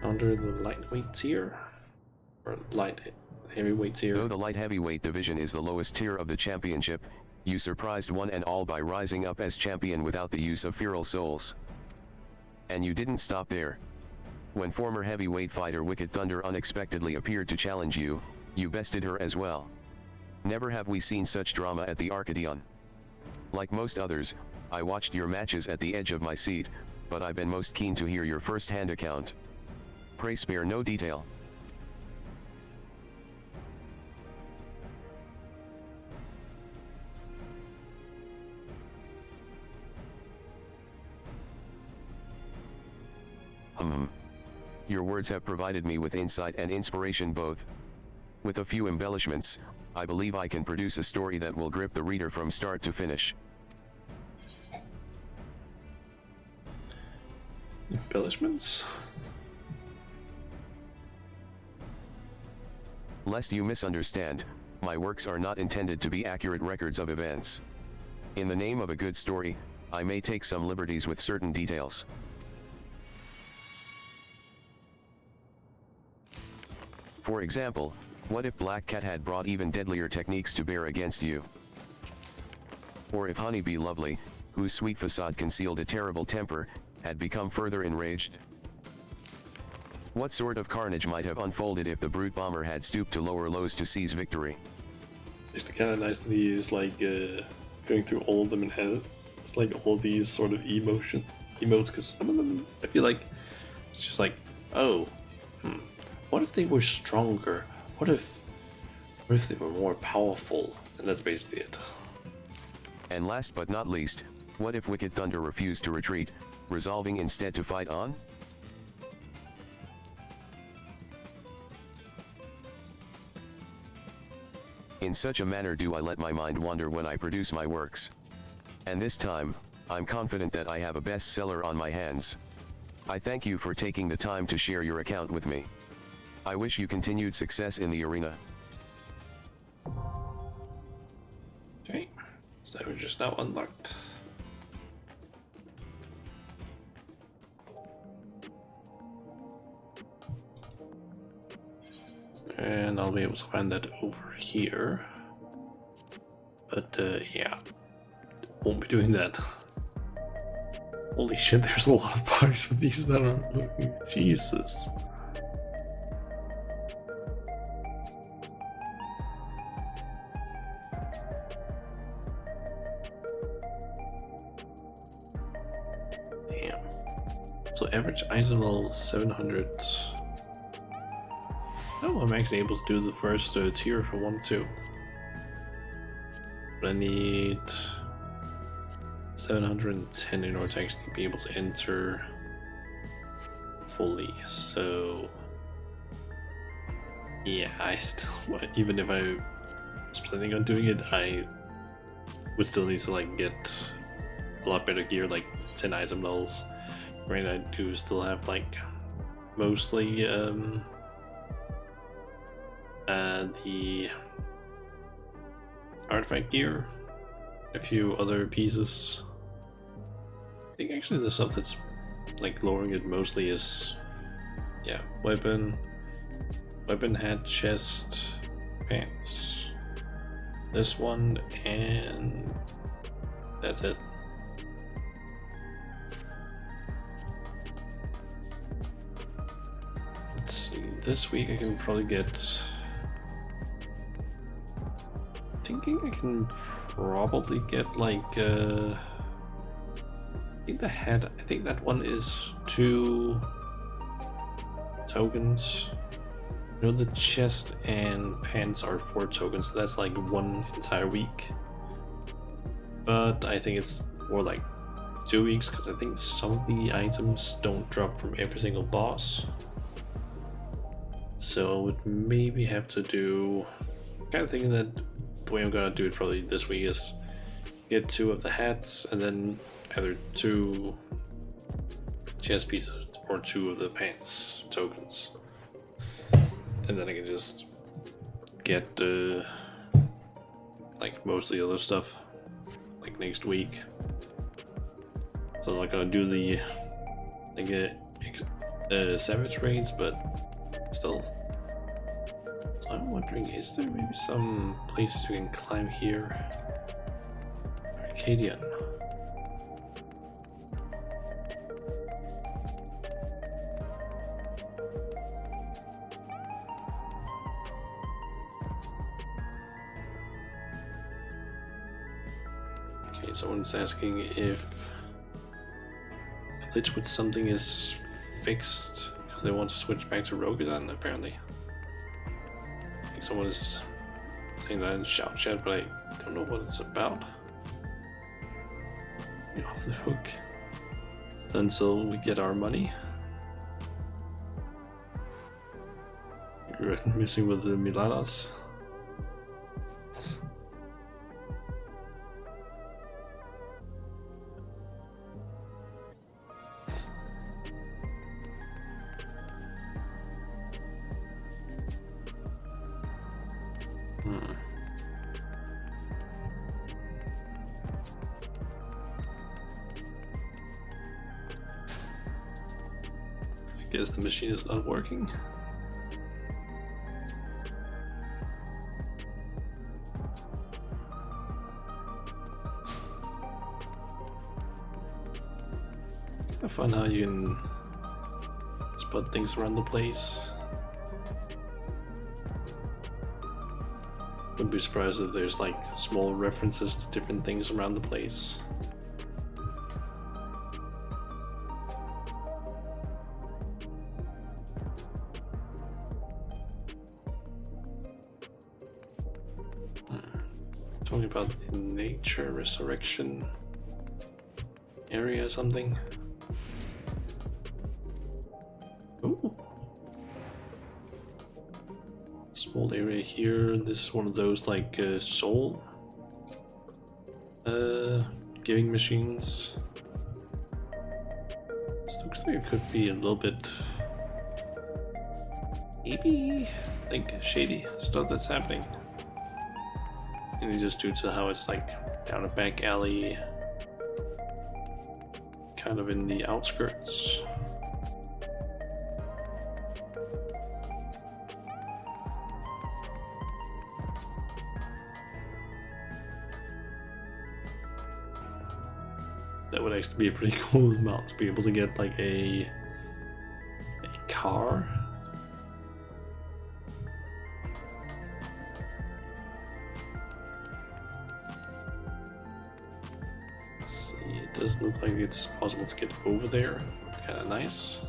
Under the lightweight tier? Or light heavyweight tier? Though the light heavyweight division is the lowest tier of the championship, you surprised one and all by rising up as champion without the use of feral souls. And you didn't stop there. When former heavyweight fighter Wicked Thunder unexpectedly appeared to challenge you, you bested her as well. Never have we seen such drama at the Arcadion. Like most others, I watched your matches at the edge of my seat, but I've been most keen to hear your first-hand account. Pray spare no detail. Your words have provided me with insight and inspiration both. With a few embellishments, I believe I can produce a story that will grip the reader from start to finish. Embellishments? Lest you misunderstand, my works are not intended to be accurate records of events. In the name of a good story, I may take some liberties with certain details. For example, what if Black Cat had brought even deadlier techniques to bear against you? Or if Honeybee Lovely, whose sweet facade concealed a terrible temper, had become further enraged? What sort of carnage might have unfolded if the brute bomber had stooped to lower lows to seize victory? It's kind of nice that he is like going through all of them in head. It's like all these sort of emotes, because some of them I feel like it's just like, oh, what if they were stronger? What if they were more powerful? And that's basically it. And last but not least, what if Wicked Thunder refused to retreat, resolving instead to fight on? In such a manner do I let my mind wander when I produce my works. And this time, I'm confident that I have a bestseller on my hands. I thank you for taking the time to share your account with me. I wish you continued success in the arena. Okay, so we're just now unlocked. And I'll be able to find that over here. But yeah, won't be doing that. Holy shit, there's a lot of parts of these that are looking. Jesus. Damn. So average item level 700. Oh, I'm actually able to do the first tier if I want to. But I need 710 in order to actually be able to enter fully. So yeah, I still, even if I was planning on doing it, I would still need to like get a lot better gear, like 10 item levels. Right, I do still have like mostly the artifact gear, a few other pieces. I think actually the stuff that's like lowering it mostly is, yeah, weapon, hat, chest, pants, this one, and that's it. Let's see, this week I can probably get, thinking I can probably get like I think the head, I think that one is 2 tokens. You know, the chest and pants are 4 tokens, so that's like 1 entire week. But I think it's more like 2 weeks, because I think some of the items don't drop from every single boss. So I would maybe have to do, kind of thinking that the way I'm gonna do it probably this week is get 2 of the hats and then either 2 chest pieces or 2 of the pants tokens, and then I can just get like most of the other stuff like next week. So I'm not gonna do the like savage raids, but still. So I'm wondering, is there maybe some places you can climb here? Arcadian. Okay, someone's asking if glitch with something is fixed because they want to switch back to Rokugan, apparently. I think someone is saying that in shout chat, but I don't know what it's about. Get off the hook until we get our money. We're missing with the Milanas. I guess the machine is not working. I find how you can spot things around the place. Wouldn't be surprised if there's like small references to different things around the place. Talking about the nature resurrection area or something. Ooh. Small area here. This is one of those like soul giving machines. This looks like it could be a little bit maybe like shady stuff that's happening. And it's just due to how it's like down a back alley, kind of in the outskirts. That would actually be a pretty cool amount to be able to get like a car. Let's see, it doesn't look like it's possible to get over there. Kinda nice.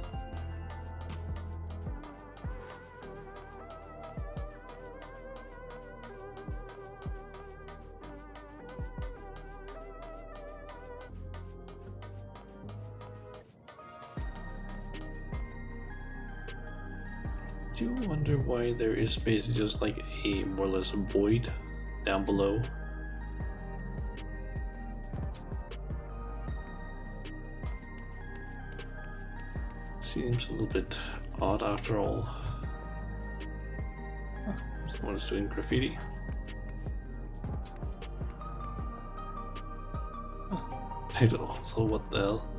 I do wonder why there is basically just like a more or less a void down below. Seems a little bit odd after all. Someone is doing graffiti. And also, what the hell?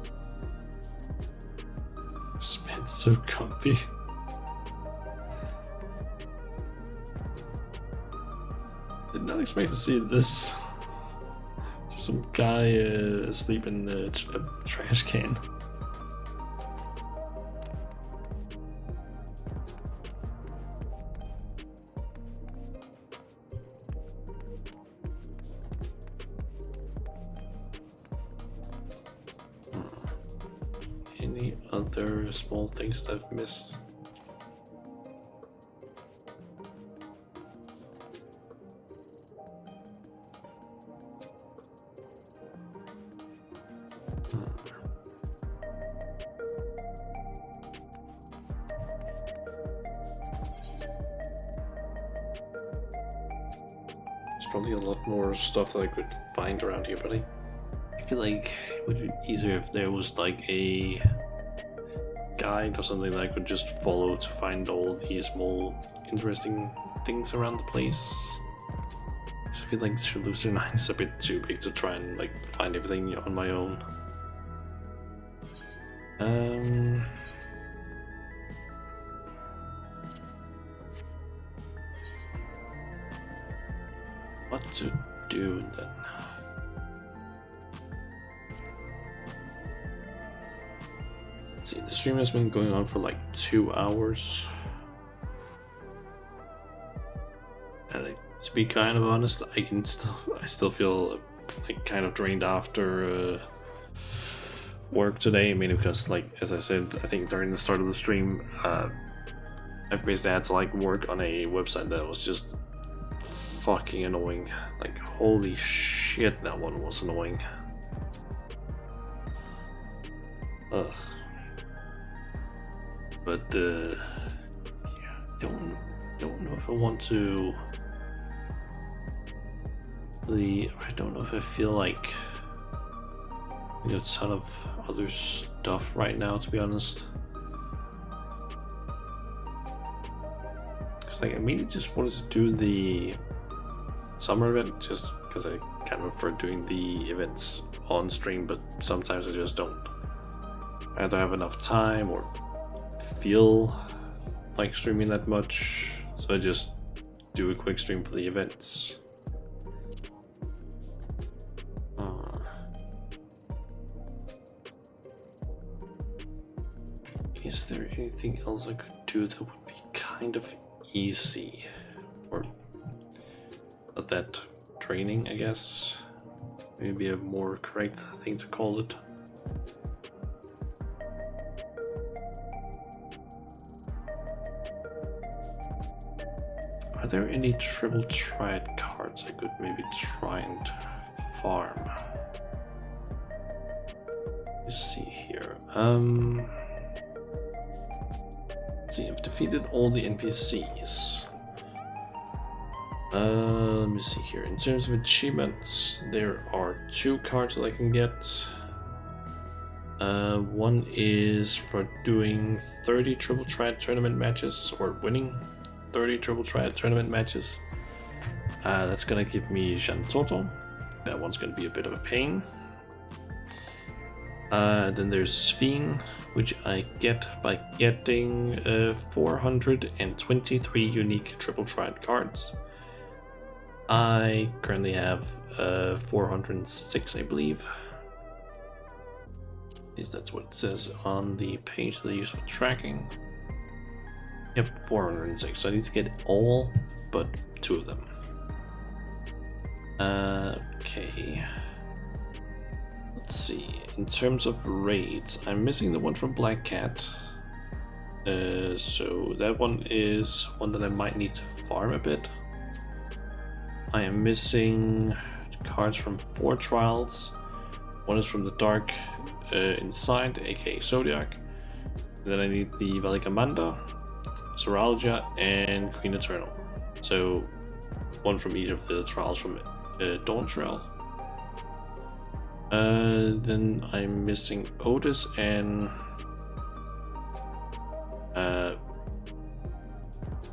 This man's so comfy. Did not expect to see this. Just some guy asleep in a trash can. Any other small things that I've missed? There's probably a lot more stuff that I could find around here, but I feel like it would be easier if there was like a guide or something that I could just follow to find all the small interesting things around the place. I feel like Loser 9 is a bit too big to try and like find everything on my own. What to do then? Let's see, the stream has been going on for like 2 hours. And to be kind of honest, I still feel like kind of drained after work today. I mean, because like as I said, I think during the start of the stream, I basically had to like work on a website that was just fucking annoying. Like holy shit, that one was annoying. Ugh. But yeah, don't know if I want to. I don't know if I feel like a ton of other stuff right now, to be honest. Because like I mainly just wanted to do the summer event, just because I kind of prefer doing the events on stream, but sometimes I just don't. I don't have enough time or feel like streaming that much, so I just do a quick stream for the events. Is there anything else I could do that would be kind of easy? Or that training, I guess? Maybe a more correct thing to call it. Are there any triple triad cards I could maybe try and farm? Let's see here. Let's see, I've defeated all the NPCs. Let me see here. In terms of achievements, there are 2 cards that I can get. One is for doing 30 triple triad tournament matches, or winning 30 triple triad tournament matches. That's gonna give me Shantoto. That one's gonna be a bit of a pain. Then there's Sphene, which I get by getting 423 unique triple triad cards. I currently have 406, I believe. At least that's what it says on the page they use for tracking. Yep, 406. So I need to get all but 2 of them. Okay. Let's see. In terms of raids, I'm missing the one from Black Cat. So that one is one that I might need to farm a bit. I am missing cards from 4 trials. One is from the Dark Inside, aka Zodiac. And then I need the Valigamanda, Soralgia, and Queen Eternal. So one from each of the trials from Dawn Trail. Then I'm missing Otis and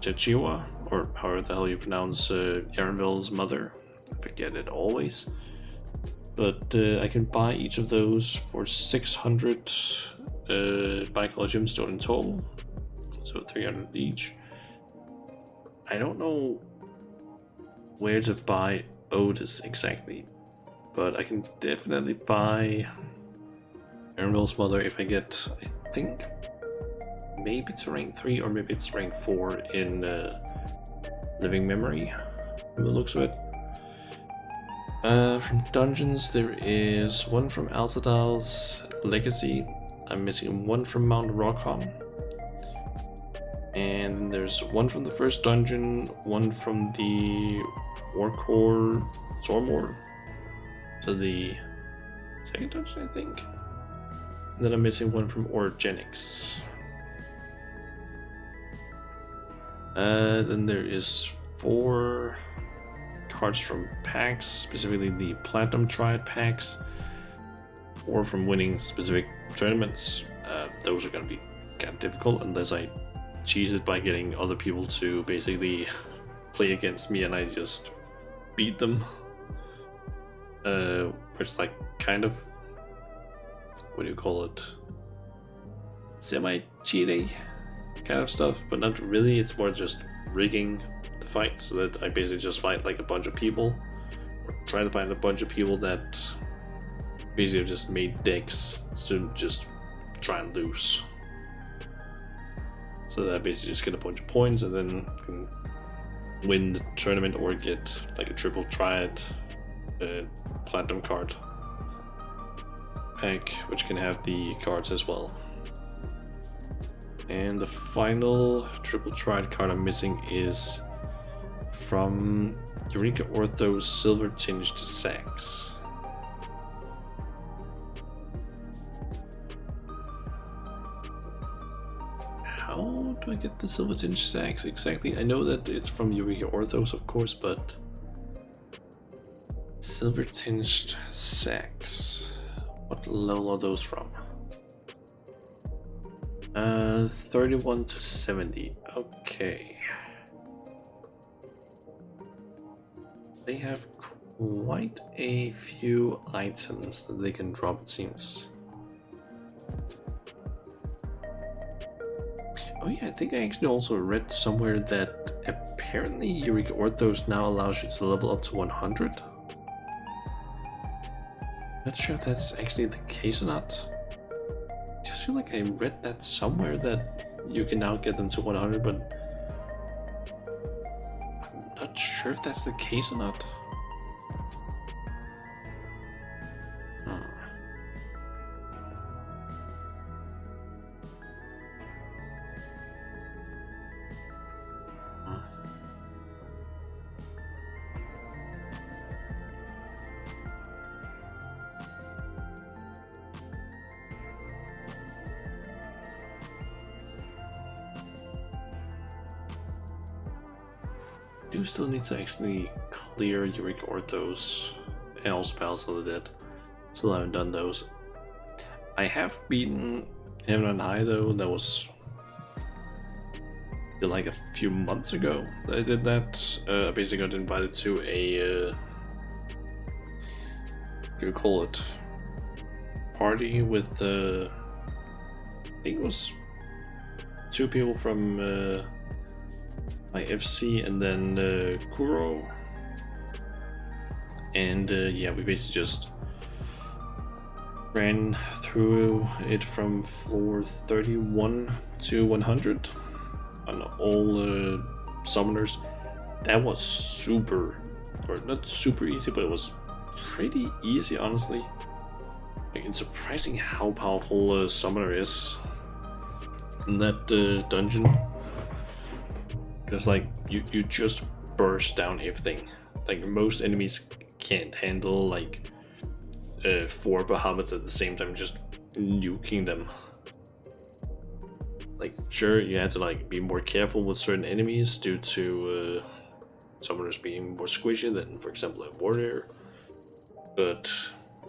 Chachiwa, or however the hell you pronounce Aaronville's mother. I forget it always. But I can buy each of those for 600 Bicol Gemstone in total. So 300 each. I don't know where to buy Otis exactly, but I can definitely buy Aaronville's mother if I get, I think, maybe it's rank 3 or maybe it's rank 4 in Living Memory, from the looks of it. From dungeons, there is one from Alcedal's Legacy. I'm missing one from Mount Rockholm. And there's one from the first dungeon, one from the Warcore Zormor. So the second dungeon, I think. And then I'm missing one from Orogenics. Then there is 4 cards from packs, specifically the Platinum Triad packs, or from winning specific tournaments. Those are going to be kind of difficult unless I cheese it by getting other people to basically play against me and I just beat them. Which is like kind of, what do you call it? Semi-cheating kind of stuff, but not really. It's more just rigging the fight so that I basically just fight like a bunch of people, or try to find a bunch of people that basically have just made decks to just try and lose. So that I basically just get a bunch of points and then can win the tournament or get like a triple triad platinum card pack, which can have the cards as well. And the final triple triad card I'm missing is from Eureka Ortho's Silver Tinged Sax. How how do I get the silver tinged sacks exactly? I know that it's from Eureka Orthos, of course, but silver tinged sacks. What level are those from? 31 to 70. Okay. They have quite a few items that they can drop, it seems. Oh yeah, I think I actually also read somewhere that apparently Eureka Orthos now allows you to level up to 100. Not sure if that's actually the case or not. I just feel like I read that somewhere that you can now get them to 100, but I'm not sure if that's the case or not. Do still need to actually clear Eureka Orthos and also Palace of the Dead. Still haven't done those. I have beaten Heaven on High though. That was like a few months ago that I did that. I basically got invited to a what do you call it? Party with I think it was 2 people from my FC and then Kuro, and yeah, we basically just ran through it from floor 31 to 100 on all summoners. That was super, or not super easy, but it was pretty easy, honestly. Like, it's surprising how powerful a summoner is in that dungeon. Because like you just burst down everything. Like most enemies can't handle like 4 Bahamut's at the same time, just nuking them. Like sure, you had to like be more careful with certain enemies due to summoners being more squishy than, for example, a warrior. But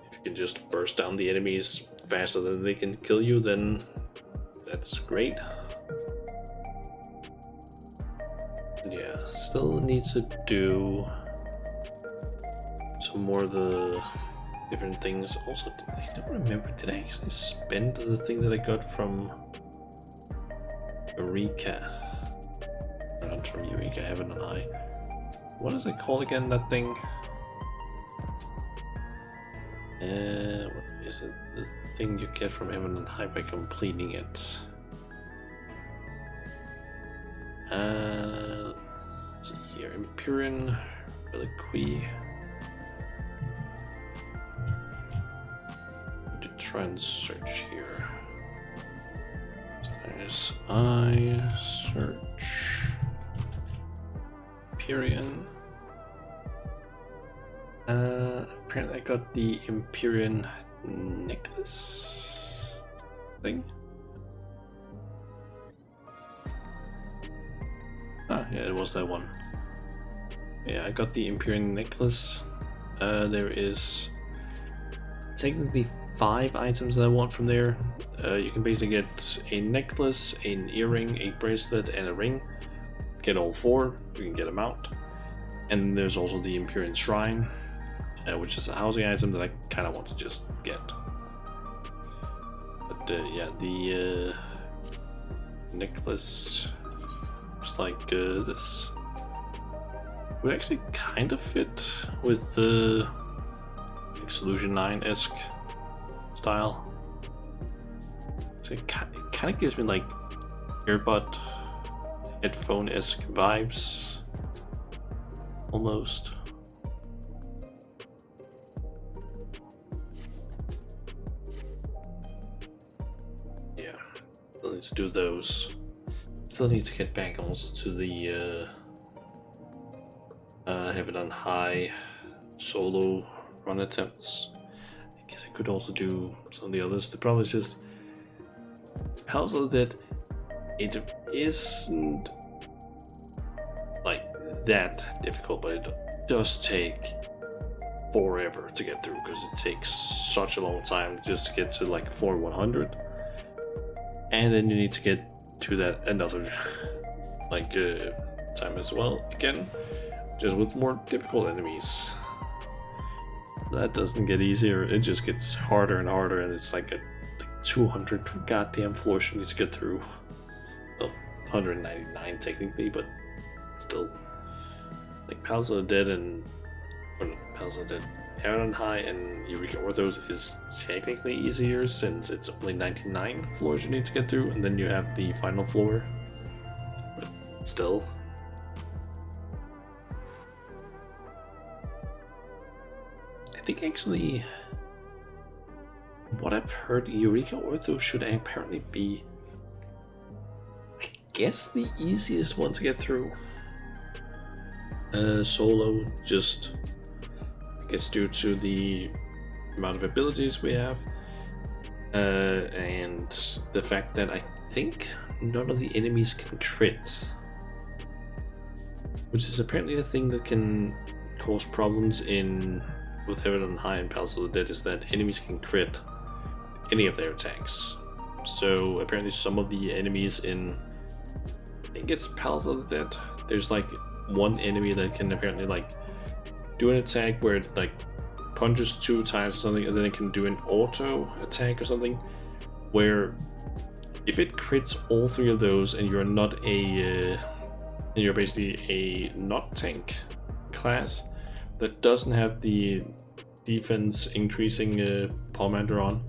if you can just burst down the enemies faster than they can kill you, then that's great. Yeah, still need to do some more of the different things. Also, I don't remember, did I actually spend the thing that I got from Eureka? Not from Eureka, Heaven and High. What is it called again, that thing? What is it? The thing you get from Heaven and High by completing it. Let's see here. Empyrean Reliquy. To try and search here. There's I search Empyrean. Apparently I got the Empyrean necklace thing. Ah, yeah, it was that one. Yeah, I got the Empyrean necklace. There is technically 5 items that I want from there. You can basically get a necklace, an earring, a bracelet, and a ring. Get all 4, you can get them out. And there's also the Empyrean Shrine, which is a housing item that I kind of want to just get. But yeah, the necklace looks like this. Would actually kind of fit with the Solution 9-esque style. So it kind of gives me like earbud, headphone-esque vibes, almost. Yeah, still need to do those. Still need to get back also to the Heaven on High solo run attempts. I guess I could also do some of the others. The problem is just Palace of the Dead, it isn't like that difficult, but it does take forever to get through because it takes such a long time just to get to like floor 100, and then you need to get to that another like time as well again, just with more difficult enemies. That doesn't get easier, it just gets harder and harder, and it's like 200 goddamn floors you need to get through. Well, 199 technically, but still. Like Palace of the Dead and Palace of the Dead, Heaven High and Eureka Orthos is technically easier since it's only 99 floors you need to get through, and then you have the final floor. But still. I think actually, what I've heard, Eureka Orthos should apparently be, I guess, the easiest one to get through. Solo, just I guess due to the amount of abilities we have, and the fact that I think none of the enemies can crit, which is apparently the thing that can cause problems in with Heaven High and Palace of the Dead, is that enemies can crit any of their attacks. So apparently some of the enemies in, I think it's Palace of the Dead, there's like one enemy that can apparently like do an attack where it like punches 2 times or something, and then it can do an auto attack or something, where if it crits all 3 of those and you're not a and you're basically a not tank class that doesn't have the defense increasing Pomander on,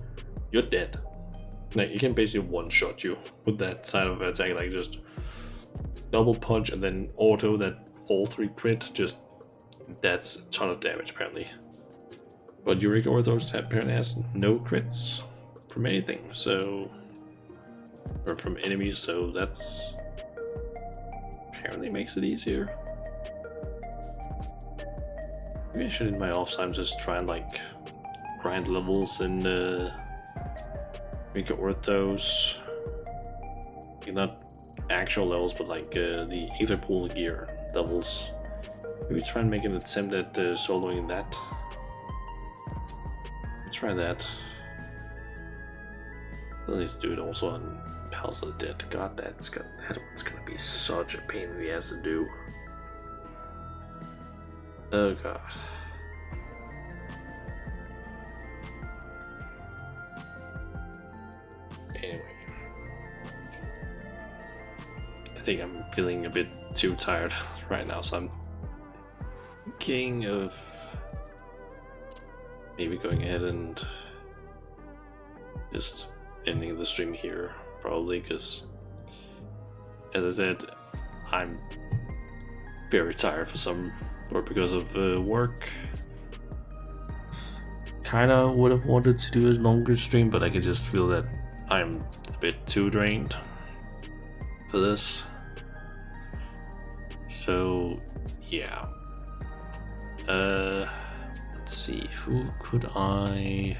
you're dead. Like, you can basically one-shot you with that side of attack, like just double punch and then auto that all 3 crit, just that's a ton of damage apparently. But Eureka Orthos apparently has no crits from anything, so, or from enemies, so that's apparently makes it easier. Maybe I should in my off time just try and like grind levels in Eureka Orthos. Like, not actual levels, but like the Aether Pool gear levels. Maybe try and make an attempt at soloing that. Try that. I'll need to do it also on Palace of the Dead. God, that one's gonna be such a pain in the ass to do. Oh god. Anyway. I think I'm feeling a bit too tired right now, so I'm thinking of maybe going ahead and just ending the stream here, probably, because as I said, I'm very tired because of work. Kinda would have wanted to do a longer stream, but I could just feel that I'm a bit too drained for this. So yeah. Let's see, who could I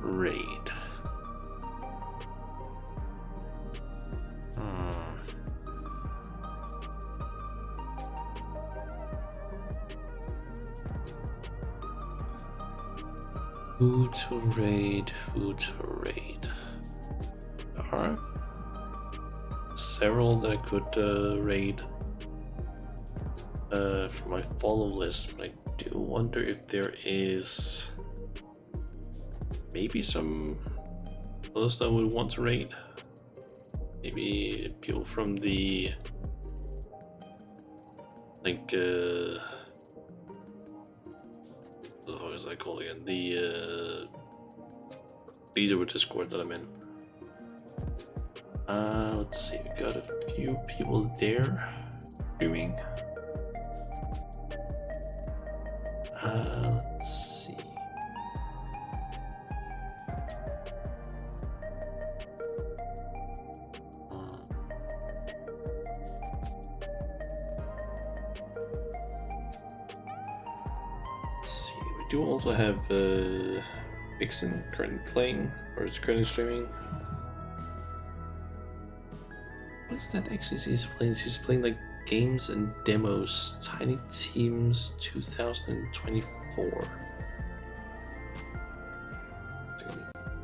raid? Who to raid? There are several that I could raid from my follow list, but I do wonder if there is maybe some others that I would want to raid. Maybe people from the like what is that called again? The leader with Discord that I'm in. Let's see, we got a few people there streaming. Let's see. Let's see. We do also have Vixen currently playing, or it's currently streaming. What is that actually he's playing? He's playing like games and demos. Tiny Teams 2024.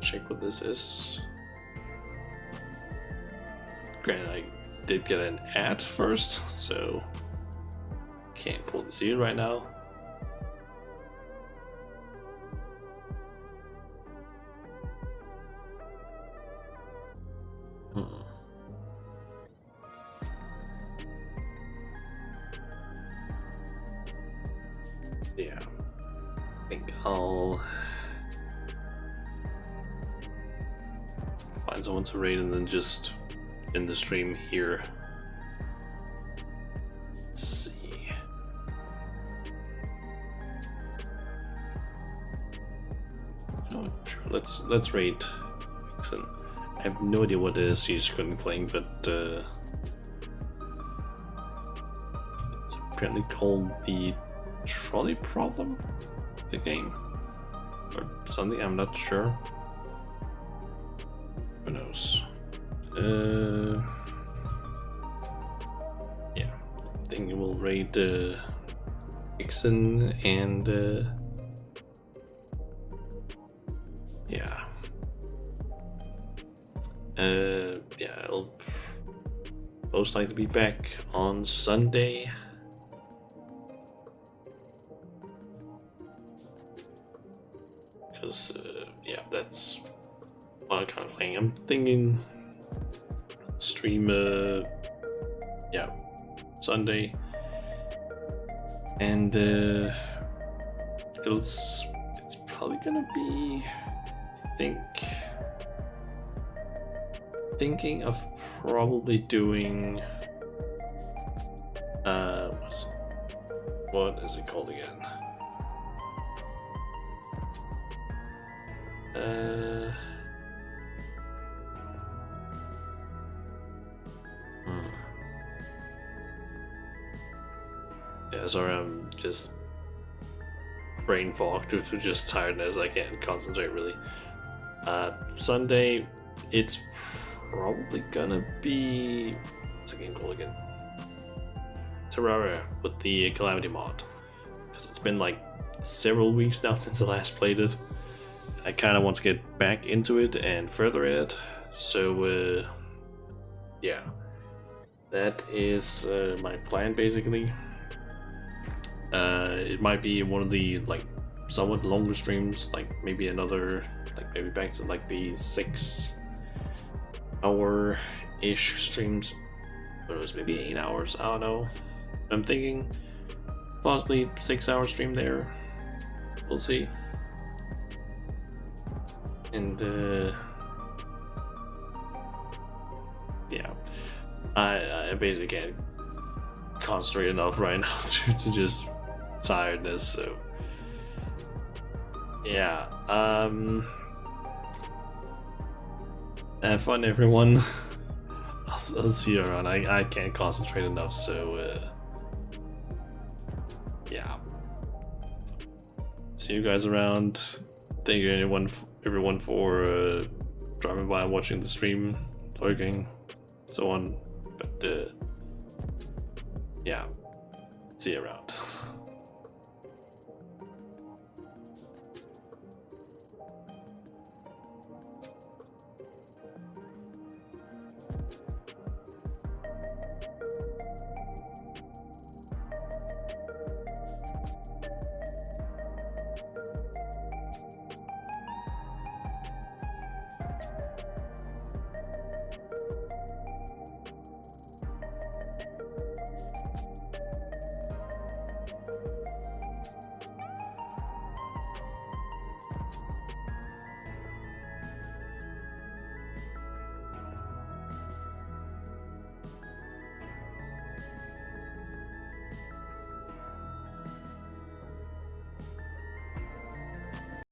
Check what this is. Granted, I did get an ad first, so can't fully see it right now. Yeah, I think I'll find someone to raid and then just end the stream here. Let's see. Oh, sure. Let's raid Vixen. I have no idea what it is she's currently playing, but it's apparently called the Trolley Problem, the game, or something. I'm not sure. Who knows? Yeah, I think we'll raid Vixen and yeah. Yeah, I'll most likely be back on Sunday. Because, yeah, that's what I'm kind of playing. I'm thinking stream, yeah, Sunday. And, it's probably gonna be, thinking of probably doing, what is it called again? Yeah, sorry, I'm just brain fog due to just tiredness. I can't concentrate really. Sunday, it's probably gonna be, what's the game called again? Terraria with the Calamity mod, because it's been like several weeks now since I last played it. I kind of want to get back into it and further in it, so yeah, that is my plan basically. It might be one of the like somewhat longer streams, like maybe another, like maybe back to like the 6 hour-ish streams. Who knows, maybe 8 hours, I don't know. I'm thinking possibly 6 hour stream there. We'll see. And yeah, I basically can't concentrate enough right now due to just tiredness, so yeah, have fun everyone. I'll see you around. I can't concentrate enough, so yeah, see you guys around. Thank you everyone for dropping by and watching the stream, lurking, so on, but yeah, see you around.